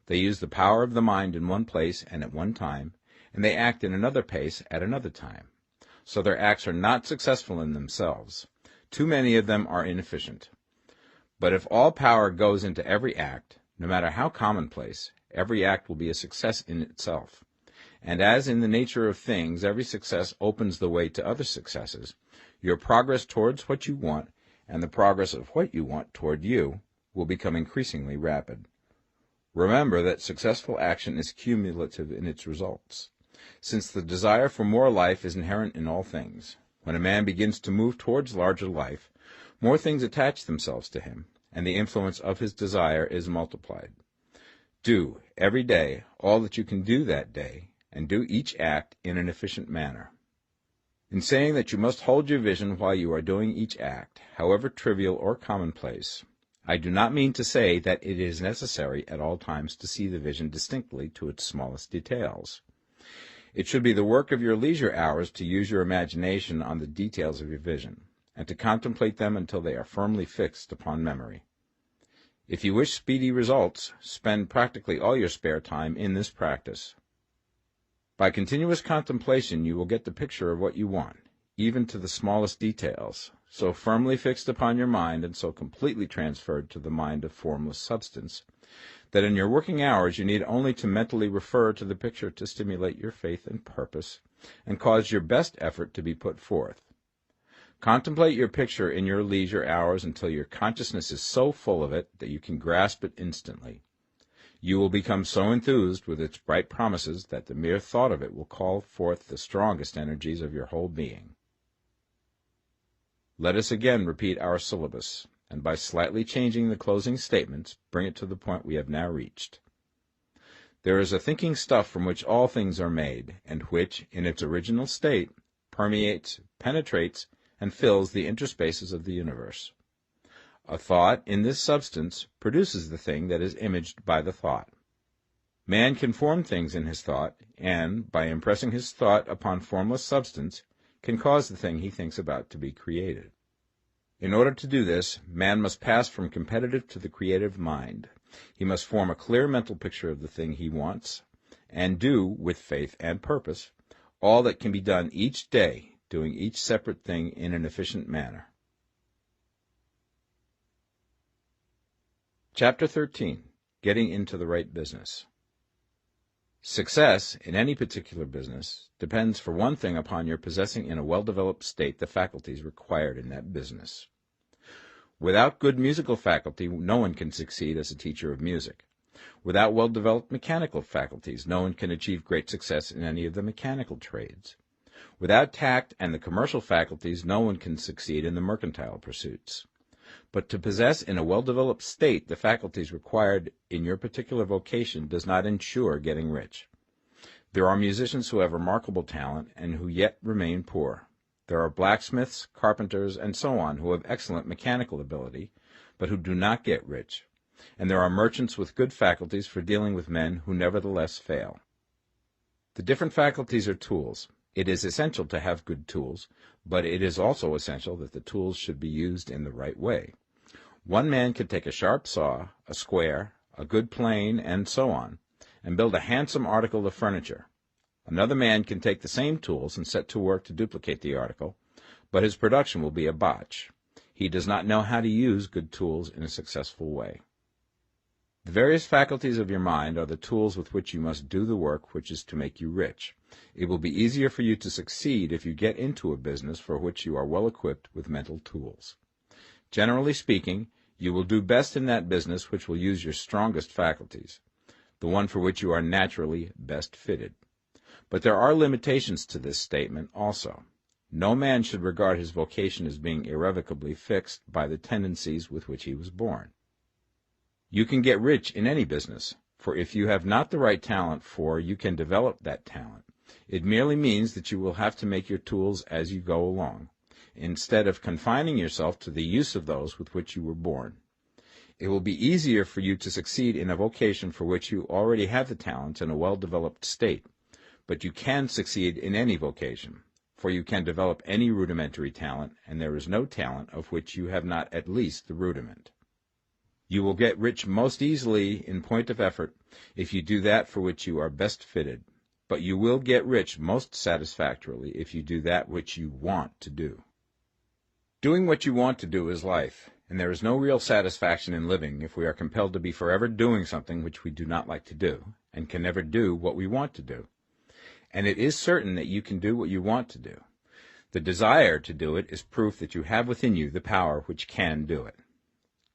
They use the power of the mind in one place and at one time, and they act in another place at another time. So their acts are not successful in themselves. Too many of them are inefficient. But if all power goes into every act, no matter how commonplace, every act will be a success in itself. And as in the nature of things, every success opens the way to other successes, your progress towards what you want and the progress of what you want toward you will become increasingly rapid. Remember that successful action is cumulative in its results. Since the desire for more life is inherent in all things, when a man begins to move towards larger life, more things attach themselves to him, and the influence of his desire is multiplied. Do, every day, all that you can do that day, and do each act in an efficient manner. In saying that you must hold your vision while you are doing each act, however trivial or commonplace, I do not mean to say that it is necessary at all times to see the vision distinctly to its smallest details. It should be the work of your leisure hours to use your imagination on the details of your vision, and to contemplate them until they are firmly fixed upon memory. If you wish speedy results, spend practically all your spare time in this practice. By continuous contemplation you will get the picture of what you want, even to the smallest details, so firmly fixed upon your mind and so completely transferred to the mind of formless substance, that in your working hours you need only to mentally refer to the picture to stimulate your faith and purpose, and cause your best effort to be put forth. Contemplate your picture in your leisure hours until your consciousness is so full of it that you can grasp it instantly. You will become so enthused with its bright promises that the mere thought of it will call forth the strongest energies of your whole being. Let us again repeat our syllabus, and by slightly changing the closing statements, bring it to the point we have now reached. There is a thinking stuff from which all things are made, and which, in its original state, permeates, penetrates, and fills the interspaces of the universe. A thought in this substance produces the thing that is imaged by the thought. Man can form things in his thought, and, by impressing his thought upon formless substance, can cause the thing he thinks about to be created. In order to do this, man must pass from competitive to the creative mind. He must form a clear mental picture of the thing he wants, and do, with faith and purpose, all that can be done each day, doing each separate thing in an efficient manner. Chapter 13. Getting into the right business. Success in any particular business depends for one thing upon your possessing in a well-developed state the faculties required in that business. Without good musical faculty, no one can succeed as a teacher of music. Without well-developed mechanical faculties, no one can achieve great success in any of the mechanical trades. Without tact and the commercial faculties, no one can succeed in the mercantile pursuits. But to possess in a well-developed state the faculties required in your particular vocation does not ensure getting rich. There are musicians who have remarkable talent and who yet remain poor. There are blacksmiths, carpenters, and so on who have excellent mechanical ability, but who do not get rich. And there are merchants with good faculties for dealing with men who nevertheless fail. The different faculties are tools. It is essential to have good tools, but it is also essential that the tools should be used in the right way. One man can take a sharp saw, a square, a good plane, and so on, and build a handsome article of furniture. Another man can take the same tools and set to work to duplicate the article, but his production will be a botch. He does not know how to use good tools in a successful way. The various faculties of your mind are the tools with which you must do the work which is to make you rich. It will be easier for you to succeed if you get into a business for which you are well equipped with mental tools. Generally speaking, you will do best in that business which will use your strongest faculties, the one for which you are naturally best fitted. But there are limitations to this statement also. No man should regard his vocation as being irrevocably fixed by the tendencies with which he was born. You can get rich in any business, for if you have not the right talent you can develop that talent. It merely means that you will have to make your tools as you go along, instead of confining yourself to the use of those with which you were born. It will be easier for you to succeed in a vocation for which you already have the talent in a well-developed state, but you can succeed in any vocation, for you can develop any rudimentary talent, and there is no talent of which you have not at least the rudiment. You will get rich most easily in point of effort if you do that for which you are best fitted, but you will get rich most satisfactorily if you do that which you want to do. Doing what you want to do is life, and there is no real satisfaction in living if we are compelled to be forever doing something which we do not like to do, and can never do what we want to do. And it is certain that you can do what you want to do. The desire to do it is proof that you have within you the power which can do it.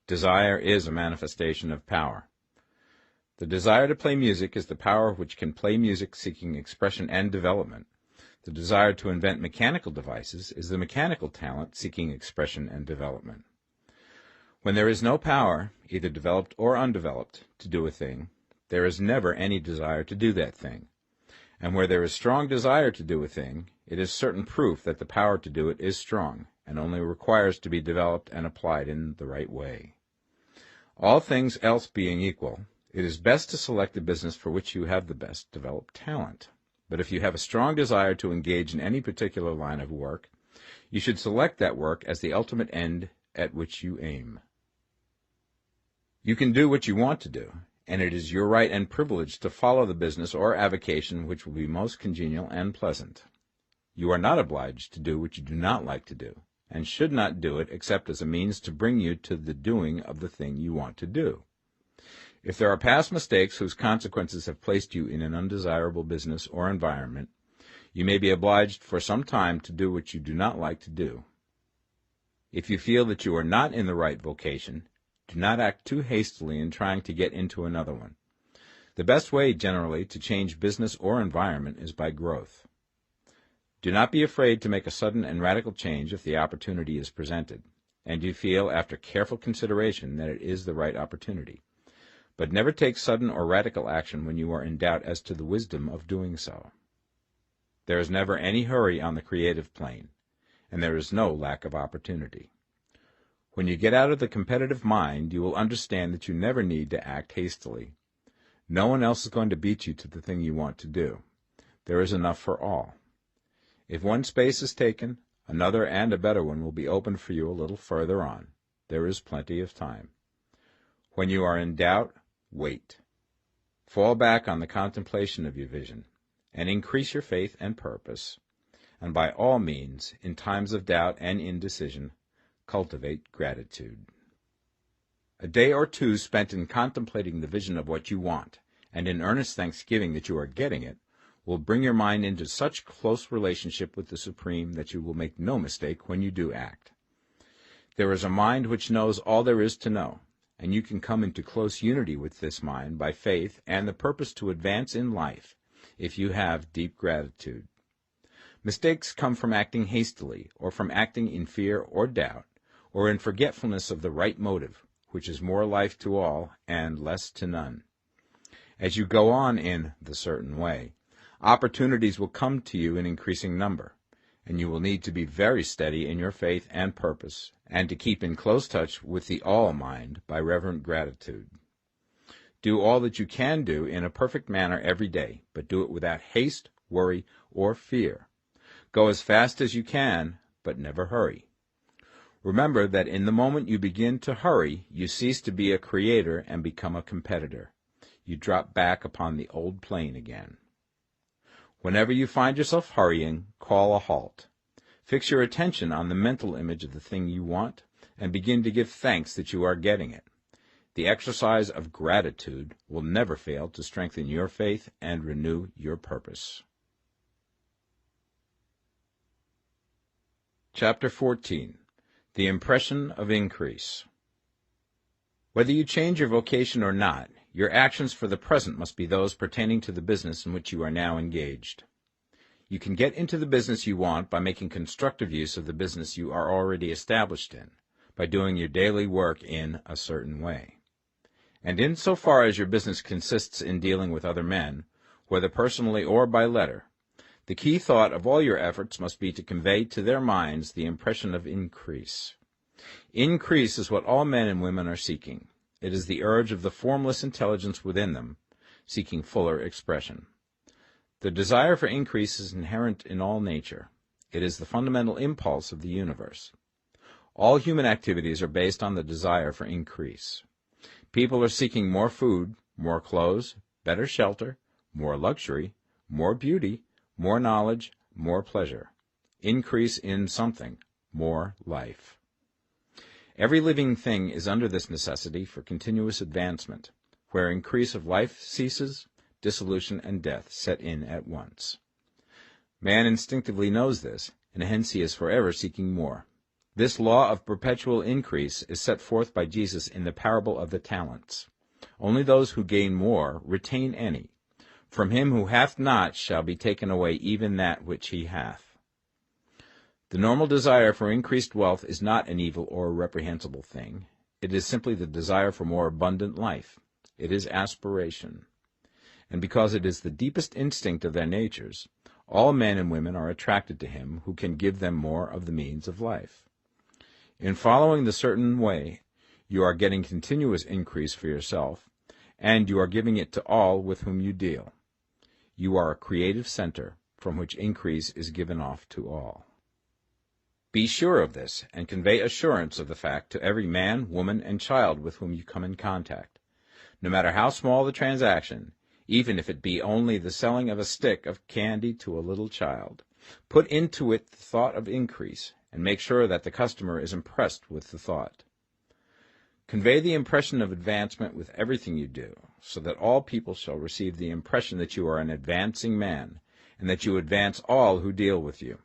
Desire is a manifestation of power. The desire to play music is the power which can play music seeking expression and development. The desire to invent mechanical devices is the mechanical talent seeking expression and development. When there is no power, either developed or undeveloped, to do a thing, there is never any desire to do that thing. And where there is strong desire to do a thing, it is certain proof that the power to do it is strong, and only requires to be developed and applied in the right way. All things else being equal, it is best to select the business for which you have the best developed talent. But if you have a strong desire to engage in any particular line of work, you should select that work as the ultimate end at which you aim. You can do what you want to do, and it is your right and privilege to follow the business or avocation which will be most congenial and pleasant. You are not obliged to do what you do not like to do, and should not do it except as a means to bring you to the doing of the thing you want to do. If there are past mistakes whose consequences have placed you in an undesirable business or environment, you may be obliged for some time to do what you do not like to do. If you feel that you are not in the right vocation, do not act too hastily in trying to get into another one. The best way, generally, to change business or environment is by growth. Do not be afraid to make a sudden and radical change if the opportunity is presented, and you feel, after careful consideration, that it is the right opportunity. But never take sudden or radical action when you are in doubt as to the wisdom of doing so. There is never any hurry on the creative plane, and there is no lack of opportunity. When you get out of the competitive mind, you will understand that you never need to act hastily. No one else is going to beat you to the thing you want to do. There is enough for all. If one space is taken, another and a better one will be opened for you a little further on. There is plenty of time. When you are in doubt, wait. Fall back on the contemplation of your vision, and increase your faith and purpose. And by all means, in times of doubt and indecision, cultivate gratitude. A day or two spent in contemplating the vision of what you want, and in earnest thanksgiving that you are getting it, will bring your mind into such close relationship with the Supreme that you will make no mistake when you do act. There is a mind which knows all there is to know, and you can come into close unity with this mind by faith and the purpose to advance in life if you have deep gratitude. Mistakes come from acting hastily, or from acting in fear or doubt, or in forgetfulness of the right motive, which is more life to all and less to none. As you go on in the certain way, opportunities will come to you in increasing number, and you will need to be very steady in your faith and purpose, and to keep in close touch with the all-mind by reverent gratitude. Do all that you can do in a perfect manner every day, but do it without haste, worry, or fear. Go as fast as you can, but never hurry. Remember that in the moment you begin to hurry, you cease to be a creator and become a competitor. You drop back upon the old plane again. Whenever you find yourself hurrying, call a halt. Fix your attention on the mental image of the thing you want, and begin to give thanks that you are getting it. The exercise of gratitude will never fail to strengthen your faith and renew your purpose. Chapter 14. The Impression of Increase. Whether you change your vocation or not, your actions for the present must be those pertaining to the business in which you are now engaged. You can get into the business you want by making constructive use of the business you are already established in, by doing your daily work in a certain way. And in so far as your business consists in dealing with other men, whether personally or by letter, the key thought of all your efforts must be to convey to their minds the impression of increase. Increase is what all men and women are seeking. It is the urge of the formless intelligence within them, seeking fuller expression. The desire for increase is inherent in all nature. It is the fundamental impulse of the universe. All human activities are based on the desire for increase. People are seeking more food, more clothes, better shelter, more luxury, more beauty, more knowledge, more pleasure. Increase in something, more life. Every living thing is under this necessity for continuous advancement. Where increase of life ceases, dissolution and death set in at once. Man instinctively knows this, and hence he is forever seeking more. This law of perpetual increase is set forth by Jesus in the parable of the talents. Only those who gain more retain any. From him who hath not shall be taken away even that which he hath. The normal desire for increased wealth is not an evil or a reprehensible thing. It is simply the desire for more abundant life. It is aspiration. And because it is the deepest instinct of their natures, all men and women are attracted to him who can give them more of the means of life. In following the certain way, you are getting continuous increase for yourself, and you are giving it to all with whom you deal. You are a creative center from which increase is given off to all. Be sure of this, and convey assurance of the fact to every man, woman, and child with whom you come in contact. No matter how small the transaction, even if it be only the selling of a stick of candy to a little child, put into it the thought of increase, and make sure that the customer is impressed with the thought. Convey the impression of advancement with everything you do, so that all people shall receive the impression that you are an advancing man, and that you advance all who deal with you.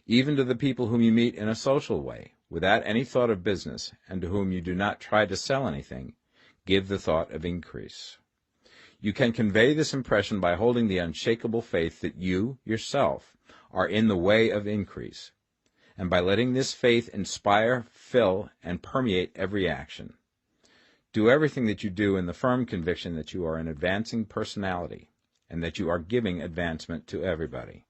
Even to the people whom you meet in a social way, without any thought of business, and to whom you do not try to sell anything, give the thought of increase. You can convey this impression by holding the unshakable faith that you, yourself, are in the way of increase, and by letting this faith inspire, fill, and permeate every action. Do everything that you do in the firm conviction that you are an advancing personality, and that you are giving advancement to everybody.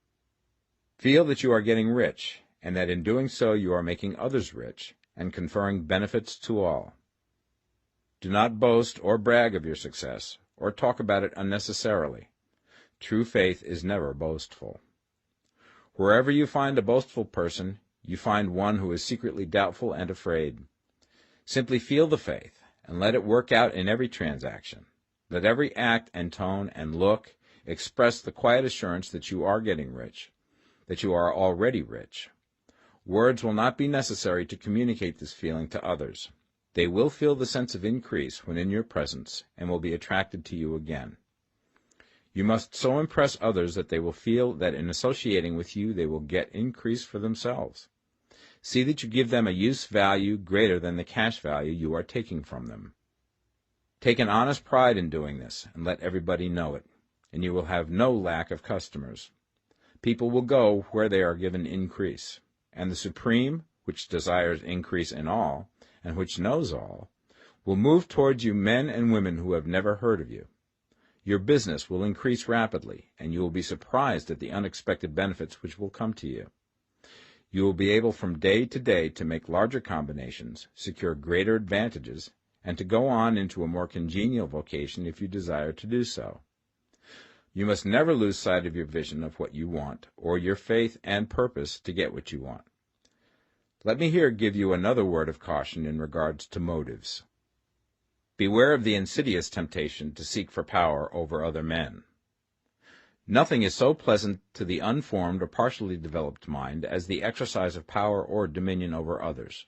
Feel that you are getting rich, and that in doing so you are making others rich, and conferring benefits to all. Do not boast or brag of your success, or talk about it unnecessarily. True faith is never boastful. Wherever you find a boastful person, you find one who is secretly doubtful and afraid. Simply feel the faith, and let it work out in every transaction. Let every act and tone and look express the quiet assurance that you are getting rich, that you are already rich. Words will not be necessary to communicate this feeling to others. They will feel the sense of increase when in your presence, and will be attracted to you again. You must so impress others that they will feel that in associating with you they will get increase for themselves. See that you give them a use value greater than the cash value you are taking from them. Take an honest pride in doing this, and let everybody know it, and you will have no lack of customers. People will go where they are given increase, and the Supreme, which desires increase in all, and which knows all, will move towards you men and women who have never heard of you. Your business will increase rapidly, and you will be surprised at the unexpected benefits which will come to you. You will be able from day to day to make larger combinations, secure greater advantages, and to go on into a more congenial vocation if you desire to do so. You must never lose sight of your vision of what you want, or your faith and purpose to get what you want. Let me here give you another word of caution in regards to motives. Beware of the insidious temptation to seek for power over other men. Nothing is so pleasant to the unformed or partially developed mind as the exercise of power or dominion over others.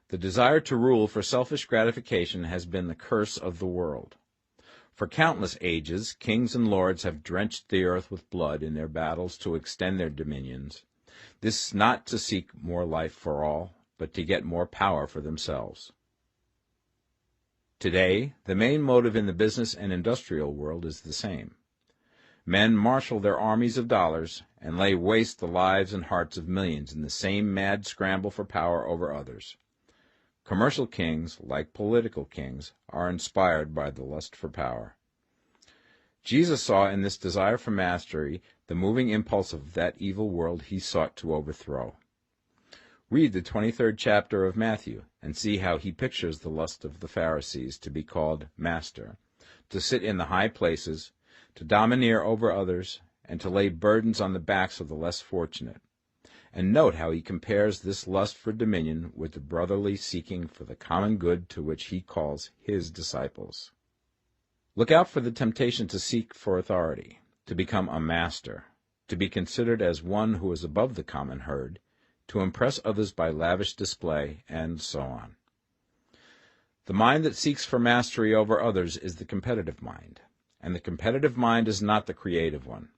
The desire to rule for selfish gratification has been the curse of the world. For countless ages, kings and lords have drenched the earth with blood in their battles to extend their dominions. This not to seek more life for all, but to get more power for themselves. Today, the main motive in the business and industrial world is the same. Men marshal their armies of dollars and lay waste the lives and hearts of millions in the same mad scramble for power over others. Commercial kings, like political kings, are inspired by the lust for power. Jesus saw in this desire for mastery the moving impulse of that evil world he sought to overthrow. Read the 23rd chapter of Matthew and see how he pictures the lust of the Pharisees to be called master, to sit in the high places, to domineer over others, and to lay burdens on the backs of the less fortunate. And note how he compares this lust for dominion with the brotherly seeking for the common good to which he calls his disciples. Look out for the temptation to seek for authority, to become a master, to be considered as one who is above the common herd, to impress others by lavish display, and so on. The mind that seeks for mastery over others is the competitive mind, and the competitive mind is not the creative one.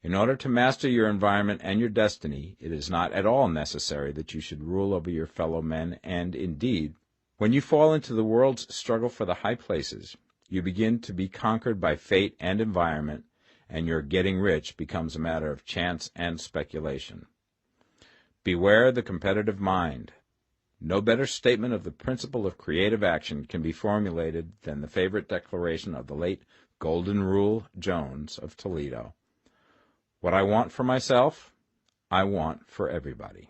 In order to master your environment and your destiny, it is not at all necessary that you should rule over your fellow men, and, indeed, when you fall into the world's struggle for the high places, you begin to be conquered by fate and environment, and your getting rich becomes a matter of chance and speculation. Beware the competitive mind. No better statement of the principle of creative action can be formulated than the favorite declaration of the late Golden Rule Jones of Toledo. What I want for myself, I want for everybody.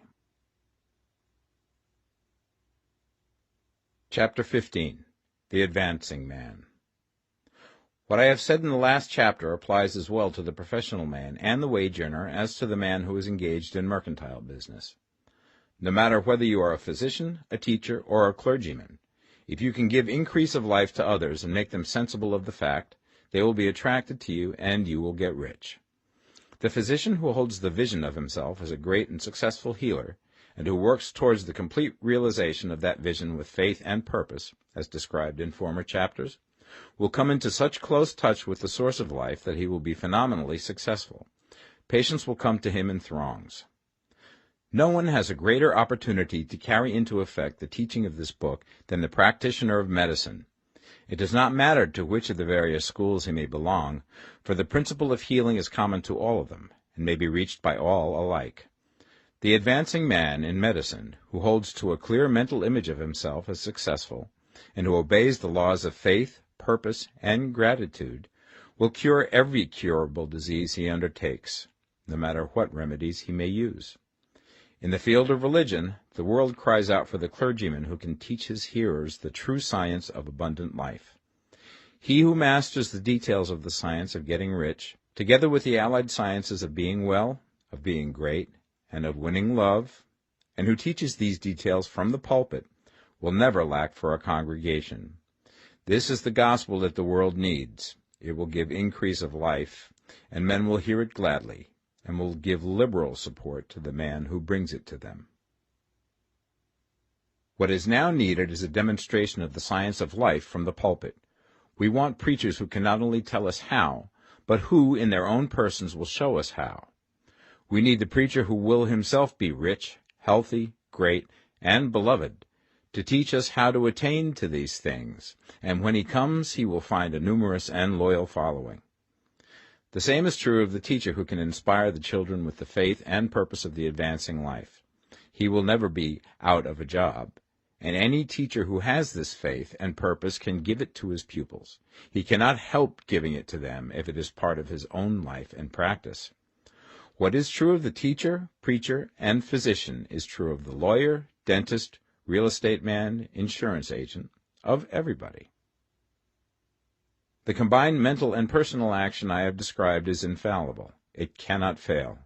Chapter 15. The Advancing Man. What I have said in the last chapter applies as well to the professional man and the wage earner as to the man who is engaged in mercantile business. No matter whether you are a physician, a teacher, or a clergyman, if you can give increase of life to others and make them sensible of the fact, they will be attracted to you and you will get rich. The physician who holds the vision of himself as a great and successful healer, and who works towards the complete realization of that vision with faith and purpose, as described in former chapters, will come into such close touch with the source of life that he will be phenomenally successful. Patients will come to him in throngs. No one has a greater opportunity to carry into effect the teaching of this book than the practitioner of medicine. It does not matter to which of the various schools he may belong, for the principle of healing is common to all of them, and may be reached by all alike. The advancing man in medicine, who holds to a clear mental image of himself as successful, and who obeys the laws of faith, purpose, and gratitude, will cure every curable disease he undertakes, no matter what remedies he may use. In the field of religion, the world cries out for the clergyman who can teach his hearers the true science of abundant life. He who masters the details of the science of getting rich, together with the allied sciences of being well, of being great, and of winning love, and who teaches these details from the pulpit, will never lack for a congregation. This is the gospel that the world needs. It will give increase of life, and men will hear it gladly, and will give liberal support to the man who brings it to them. What is now needed is a demonstration of the science of life from the pulpit. We want preachers who can not only tell us how, but who, in their own persons, will show us how. We need the preacher who will himself be rich, healthy, great, and beloved, to teach us how to attain to these things, and when he comes he will find a numerous and loyal following. The same is true of the teacher who can inspire the children with the faith and purpose of the advancing life. He will never be out of a job, and any teacher who has this faith and purpose can give it to his pupils. He cannot help giving it to them if it is part of his own life and practice. What is true of the teacher, preacher, and physician is true of the lawyer, dentist, real estate man, insurance agent, of everybody. The combined mental and personal action I have described is infallible. It cannot fail.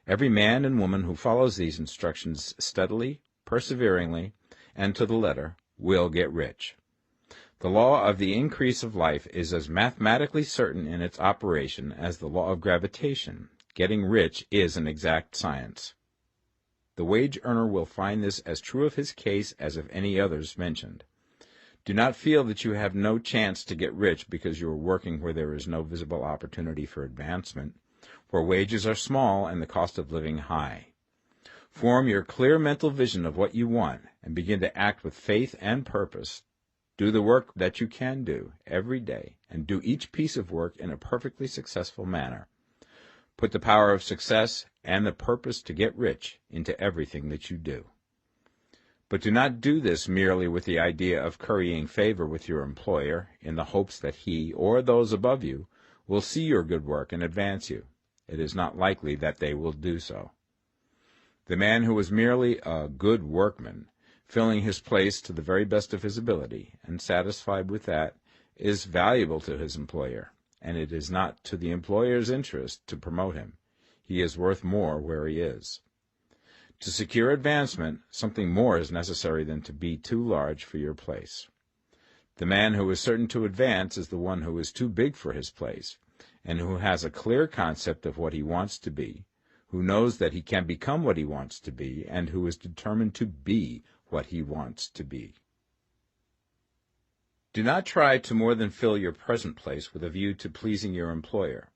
Every man and woman who follows these instructions steadily, perseveringly, and to the letter will get rich. The law of the increase of life is as mathematically certain in its operation as the law of gravitation. Getting rich is an exact science. The wage earner will find this as true of his case as of any others mentioned. Do not feel that you have no chance to get rich because you are working where there is no visible opportunity for advancement, where wages are small and the cost of living high. Form your clear mental vision of what you want and begin to act with faith and purpose. Do the work that you can do every day and do each piece of work in a perfectly successful manner. Put the power of success and the purpose to get rich into everything that you do. But do not do this merely with the idea of currying favor with your employer in the hopes that he or those above you will see your good work and advance you. It is not likely that they will do so. The man who is merely a good workman, filling his place to the very best of his ability, and satisfied with that, is valuable to his employer, and it is not to the employer's interest to promote him. He is worth more where he is. To secure advancement, something more is necessary than to be too large for your place. The man who is certain to advance is the one who is too big for his place, and who has a clear concept of what he wants to be, who knows that he can become what he wants to be, and who is determined to be what he wants to be. Do not try to more than fill your present place with a view to pleasing your employer.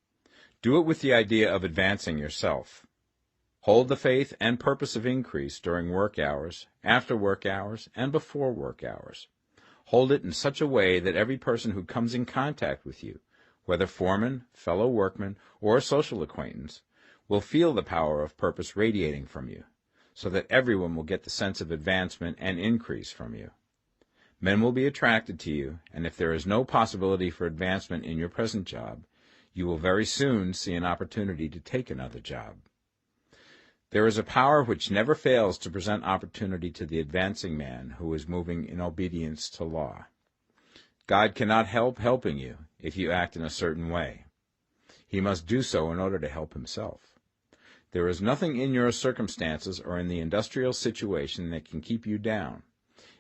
Do it with the idea of advancing yourself. Hold the faith and purpose of increase during work hours, after work hours, and before work hours. Hold it in such a way that every person who comes in contact with you, whether foreman, fellow workman, or social acquaintance, will feel the power of purpose radiating from you, so that everyone will get the sense of advancement and increase from you. Men will be attracted to you, and if there is no possibility for advancement in your present job, you will very soon see an opportunity to take another job. There is a power which never fails to present opportunity to the advancing man who is moving in obedience to law. God cannot help helping you if you act in a certain way. He must do so in order to help himself. There is nothing in your circumstances or in the industrial situation that can keep you down.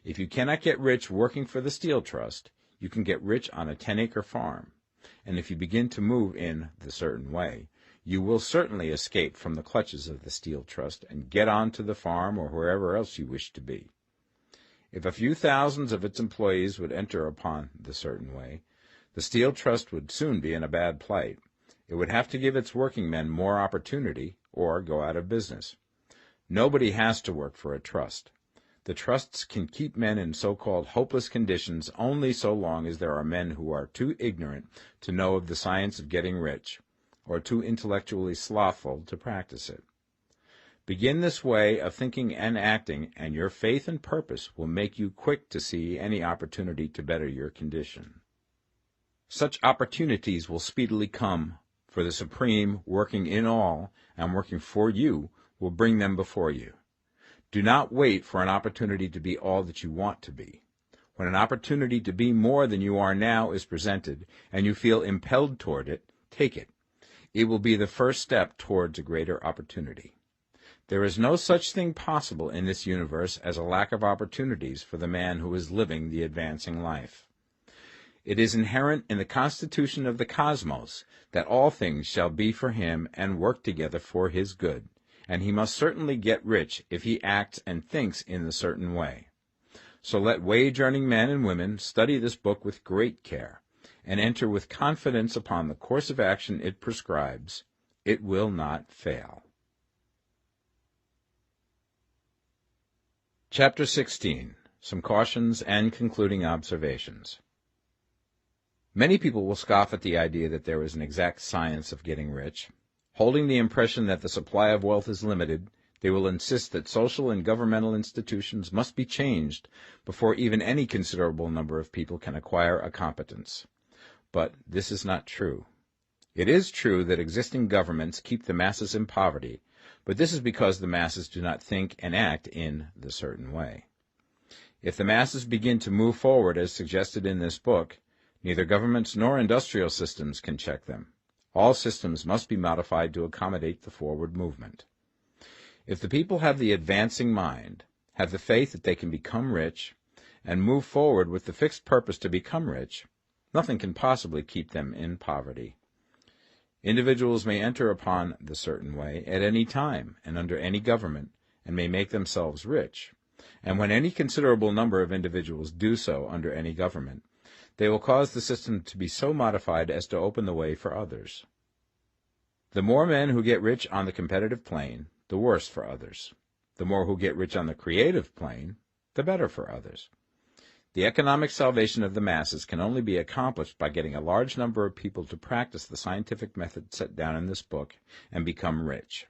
If you cannot get rich working for the Steel Trust, you can get rich on a 10-acre farm. And if you begin to move in the certain way, you will certainly escape from the clutches of the Steel Trust and get on to the farm or wherever else you wish to be. If a few thousands of its employees would enter upon the certain way, the Steel Trust would soon be in a bad plight. It would have to give its working men more opportunity or go out of business. Nobody has to work for a trust. The trusts can keep men in so-called hopeless conditions only so long as there are men who are too ignorant to know of the science of getting rich, or too intellectually slothful to practice it. Begin this way of thinking and acting, and your faith and purpose will make you quick to see any opportunity to better your condition. Such opportunities will speedily come, for the Supreme, working in all and working for you, will bring them before you. Do not wait for an opportunity to be all that you want to be. When an opportunity to be more than you are now is presented, and you feel impelled toward it, take it. It will be the first step towards a greater opportunity. There is no such thing possible in this universe as a lack of opportunities for the man who is living the advancing life. It is inherent in the constitution of the cosmos that all things shall be for him and work together for his good, and he must certainly get rich if he acts and thinks in the certain way. So let wage-earning men and women study this book with great care, and enter with confidence upon the course of action it prescribes. It will not fail. Chapter 16. Some Cautions and Concluding Observations. Many people will scoff at the idea that there is an exact science of getting rich. Holding the impression that the supply of wealth is limited, they will insist that social and governmental institutions must be changed before even any considerable number of people can acquire a competence. But this is not true. It is true that existing governments keep the masses in poverty, but this is because the masses do not think and act in the certain way. If the masses begin to move forward as suggested in this book, neither governments nor industrial systems can check them. All systems must be modified to accommodate the forward movement. If the people have the advancing mind, have the faith that they can become rich, and move forward with the fixed purpose to become rich, nothing can possibly keep them in poverty. Individuals may enter upon the certain way at any time and under any government, and may make themselves rich. And when any considerable number of individuals do so under any government, they will cause the system to be so modified as to open the way for others. The more men who get rich on the competitive plane, the worse for others. The more who get rich on the creative plane, the better for others. The economic salvation of the masses can only be accomplished by getting a large number of people to practice the scientific method set down in this book and become rich.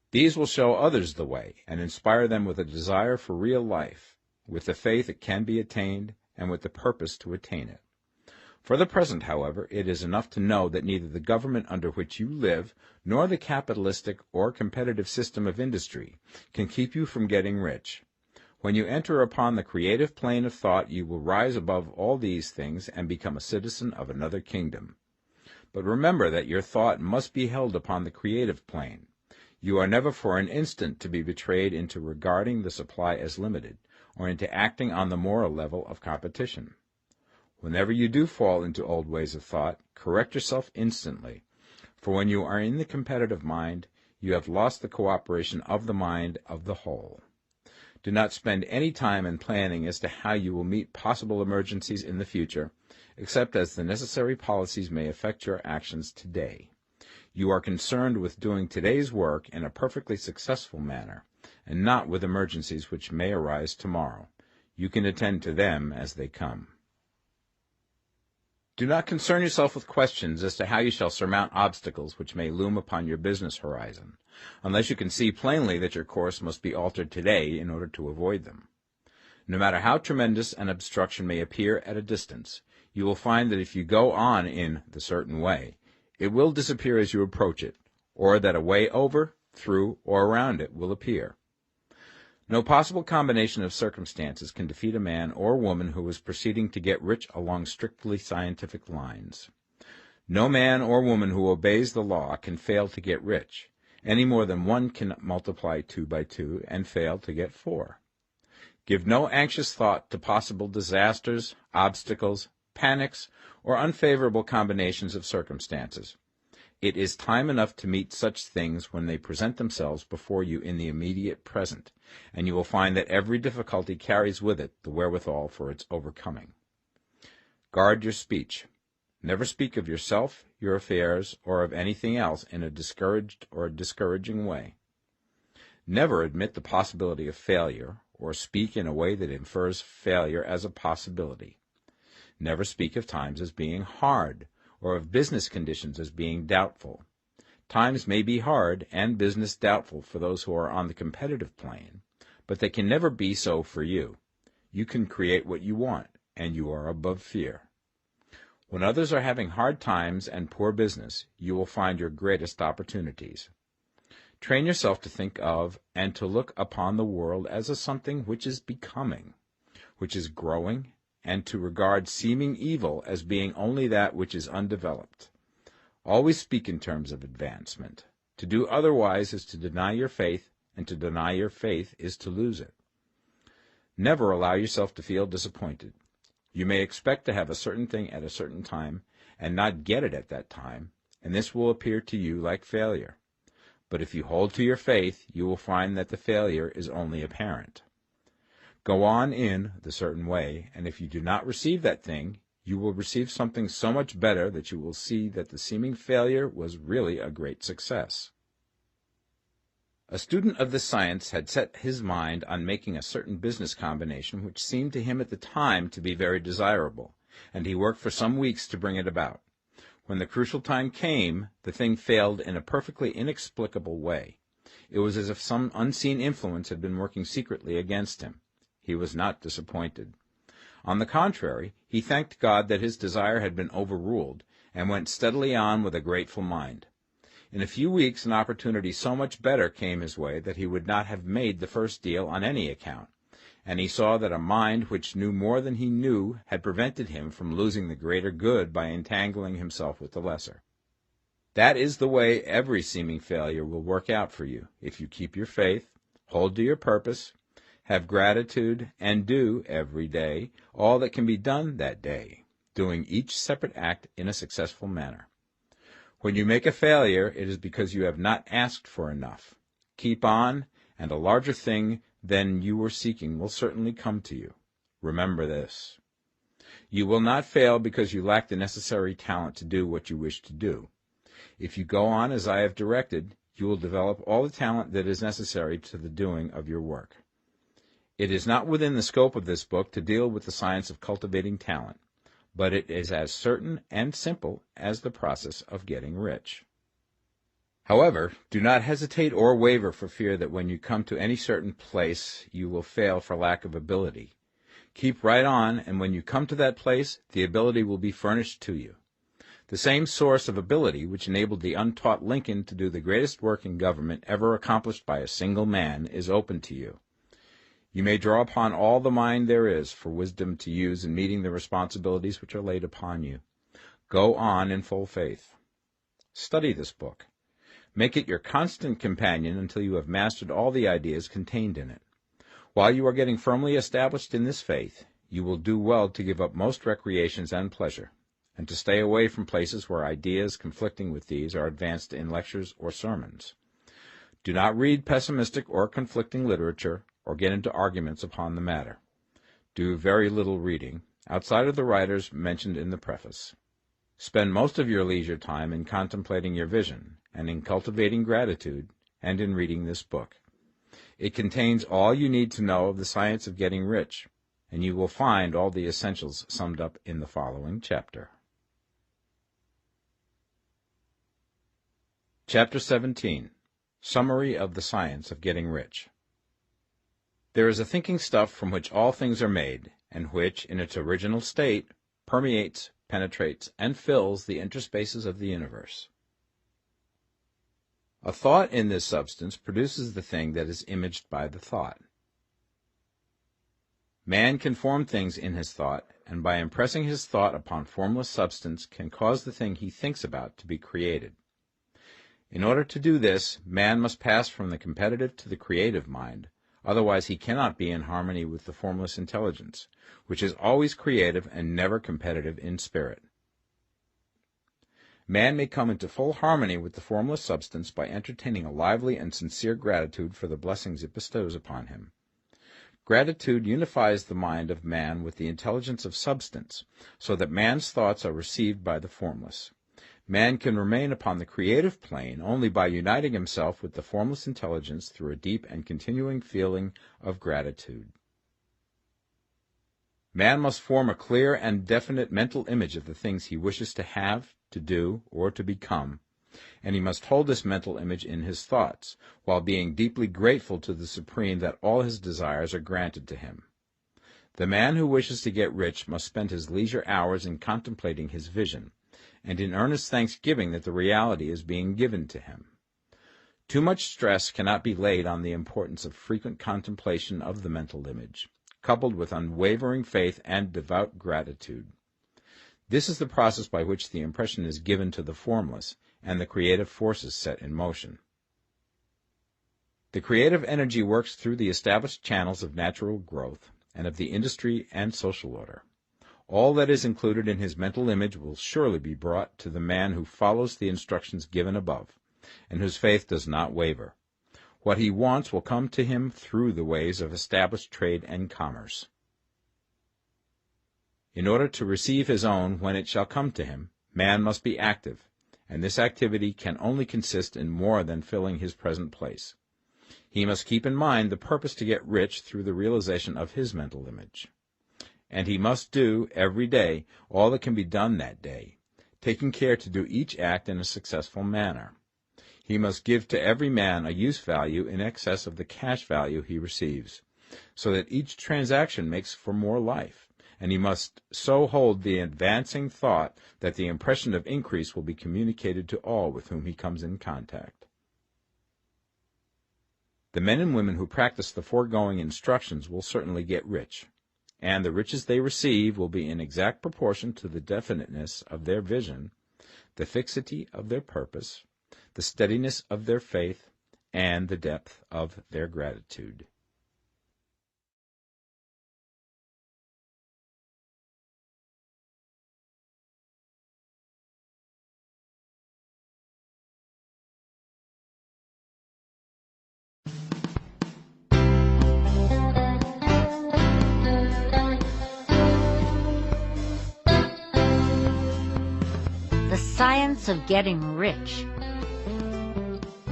These will show others the way and inspire them with a desire for real life, with the faith it can be attained, and with the purpose to attain it. For the present, however, it is enough to know that neither the government under which you live nor the capitalistic or competitive system of industry can keep you from getting rich. When you enter upon the creative plane of thought, you will rise above all these things and become a citizen of another kingdom. But remember that your thought must be held upon the creative plane. You are never for an instant to be betrayed into regarding the supply as limited, or into acting on the moral level of competition. Whenever you do fall into old ways of thought, correct yourself instantly, for when you are in the competitive mind, you have lost the cooperation of the mind of the whole. Do not spend any time in planning as to how you will meet possible emergencies in the future, except as the necessary policies may affect your actions today. You are concerned with doing today's work in a perfectly successful manner, and not with emergencies which may arise tomorrow. You can attend to them as they come. Do not concern yourself with questions as to how you shall surmount obstacles which may loom upon your business horizon, unless you can see plainly that your course must be altered today in order to avoid them. No matter how tremendous an obstruction may appear at a distance, you will find that if you go on in the certain way, it will disappear as you approach it, or that a way over, through, or around it will appear. No possible combination of circumstances can defeat a man or woman who is proceeding to get rich along strictly scientific lines. No man or woman who obeys the law can fail to get rich, any more than one can multiply 2 by 2 and fail to get 4. Give no anxious thought to possible disasters, obstacles, panics, or unfavorable combinations of circumstances. It is time enough to meet such things when they present themselves before you in the immediate present, and you will find that every difficulty carries with it the wherewithal for its overcoming. Guard your speech. Never speak of yourself, your affairs, or of anything else in a discouraged or discouraging way. Never admit the possibility of failure, or speak in a way that infers failure as a possibility. Never speak of times as being hard, or of business conditions as being doubtful. Times may be hard and business doubtful for those who are on the competitive plane, but they can never be so for you. You can create what you want, and you are above fear. When others are having hard times and poor business, you will find your greatest opportunities. Train yourself to think of and to look upon the world as a something which is becoming, which is growing, and to regard seeming evil as being only that which is undeveloped. Always speak in terms of advancement. To do otherwise is to deny your faith, and to deny your faith is to lose it. Never allow yourself to feel disappointed. You may expect to have a certain thing at a certain time, and not get it at that time, and this will appear to you like failure. But if you hold to your faith, you will find that the failure is only apparent. Go on in the certain way, and if you do not receive that thing, you will receive something so much better that you will see that the seeming failure was really a great success. A student of this science had set his mind on making a certain business combination which seemed to him at the time to be very desirable, and he worked for some weeks to bring it about. When the crucial time came, the thing failed in a perfectly inexplicable way. It was as if some unseen influence had been working secretly against him. He was not disappointed. On the contrary, he thanked God that his desire had been overruled, and went steadily on with a grateful mind. In a few weeks an opportunity so much better came his way that he would not have made the first deal on any account, and he saw that a mind which knew more than he knew had prevented him from losing the greater good by entangling himself with the lesser. That is the way every seeming failure will work out for you, if you keep your faith, hold to your purpose, have gratitude, and do, every day, all that can be done that day, doing each separate act in a successful manner. When you make a failure, it is because you have not asked for enough. Keep on, and a larger thing than you were seeking will certainly come to you. Remember this. You will not fail because you lack the necessary talent to do what you wish to do. If you go on as I have directed, you will develop all the talent that is necessary to the doing of your work. It is not within the scope of this book to deal with the science of cultivating talent, but it is as certain and simple as the process of getting rich. However, do not hesitate or waver for fear that when you come to any certain place you will fail for lack of ability. Keep right on, and when you come to that place, the ability will be furnished to you. The same source of ability which enabled the untaught Lincoln to do the greatest work in government ever accomplished by a single man is open to you. You may draw upon all the mind there is for wisdom to use in meeting the responsibilities which are laid upon you. Go on in full faith. Study this book. Make it your constant companion until you have mastered all the ideas contained in it. While you are getting firmly established in this faith, you will do well to give up most recreations and pleasure, and to stay away from places where ideas conflicting with these are advanced in lectures or sermons. Do not read pessimistic or conflicting literature, or get into arguments upon the matter. Do very little reading, outside of the writers mentioned in the preface. Spend most of your leisure time in contemplating your vision, and in cultivating gratitude, and in reading this book. It contains all you need to know of the science of getting rich, and you will find all the essentials summed up in the following chapter. Chapter 17. Summary of the Science of Getting Rich. There is a thinking stuff from which all things are made, and which, in its original state, permeates, penetrates, and fills the interspaces of the universe. A thought in this substance produces the thing that is imaged by the thought. Man can form things in his thought, and by impressing his thought upon formless substance can cause the thing he thinks about to be created. In order to do this, man must pass from the competitive to the creative mind, otherwise he cannot be in harmony with the formless intelligence, which is always creative and never competitive in spirit. Man may come into full harmony with the formless substance by entertaining a lively and sincere gratitude for the blessings it bestows upon him. Gratitude unifies the mind of man with the intelligence of substance, so that man's thoughts are received by the formless. Man can remain upon the creative plane only by uniting himself with the formless intelligence through a deep and continuing feeling of gratitude. Man must form a clear and definite mental image of the things he wishes to have, to do, or to become, and he must hold this mental image in his thoughts, while being deeply grateful to the Supreme that all his desires are granted to him. The man who wishes to get rich must spend his leisure hours in contemplating his vision, and in earnest thanksgiving that the reality is being given to him. Too much stress cannot be laid on the importance of frequent contemplation of the mental image, coupled with unwavering faith and devout gratitude. This is the process by which the impression is given to the formless, and the creative forces set in motion. The creative energy works through the established channels of natural growth, and of the industry and social order. All that is included in his mental image will surely be brought to the man who follows the instructions given above, and whose faith does not waver. What he wants will come to him through the ways of established trade and commerce. In order to receive his own when it shall come to him, man must be active, and this activity can only consist in more than filling his present place. He must keep in mind the purpose to get rich through the realization of his mental image. and he must do every day all that can be done that day, taking care to do each act in a successful manner. He must give to every man a use value in excess of the cash value he receives, so that each transaction makes for more life, and he must so hold the advancing thought that the impression of increase will be communicated to all with whom he comes in contact. The men and women who practice the foregoing instructions will certainly get rich, and the riches they receive will be in exact proportion to the definiteness of their vision, the fixity of their purpose, the steadiness of their faith, and the depth of their gratitude. The Science of Getting Rich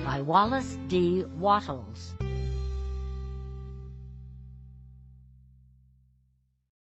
by Wallace D Wattles.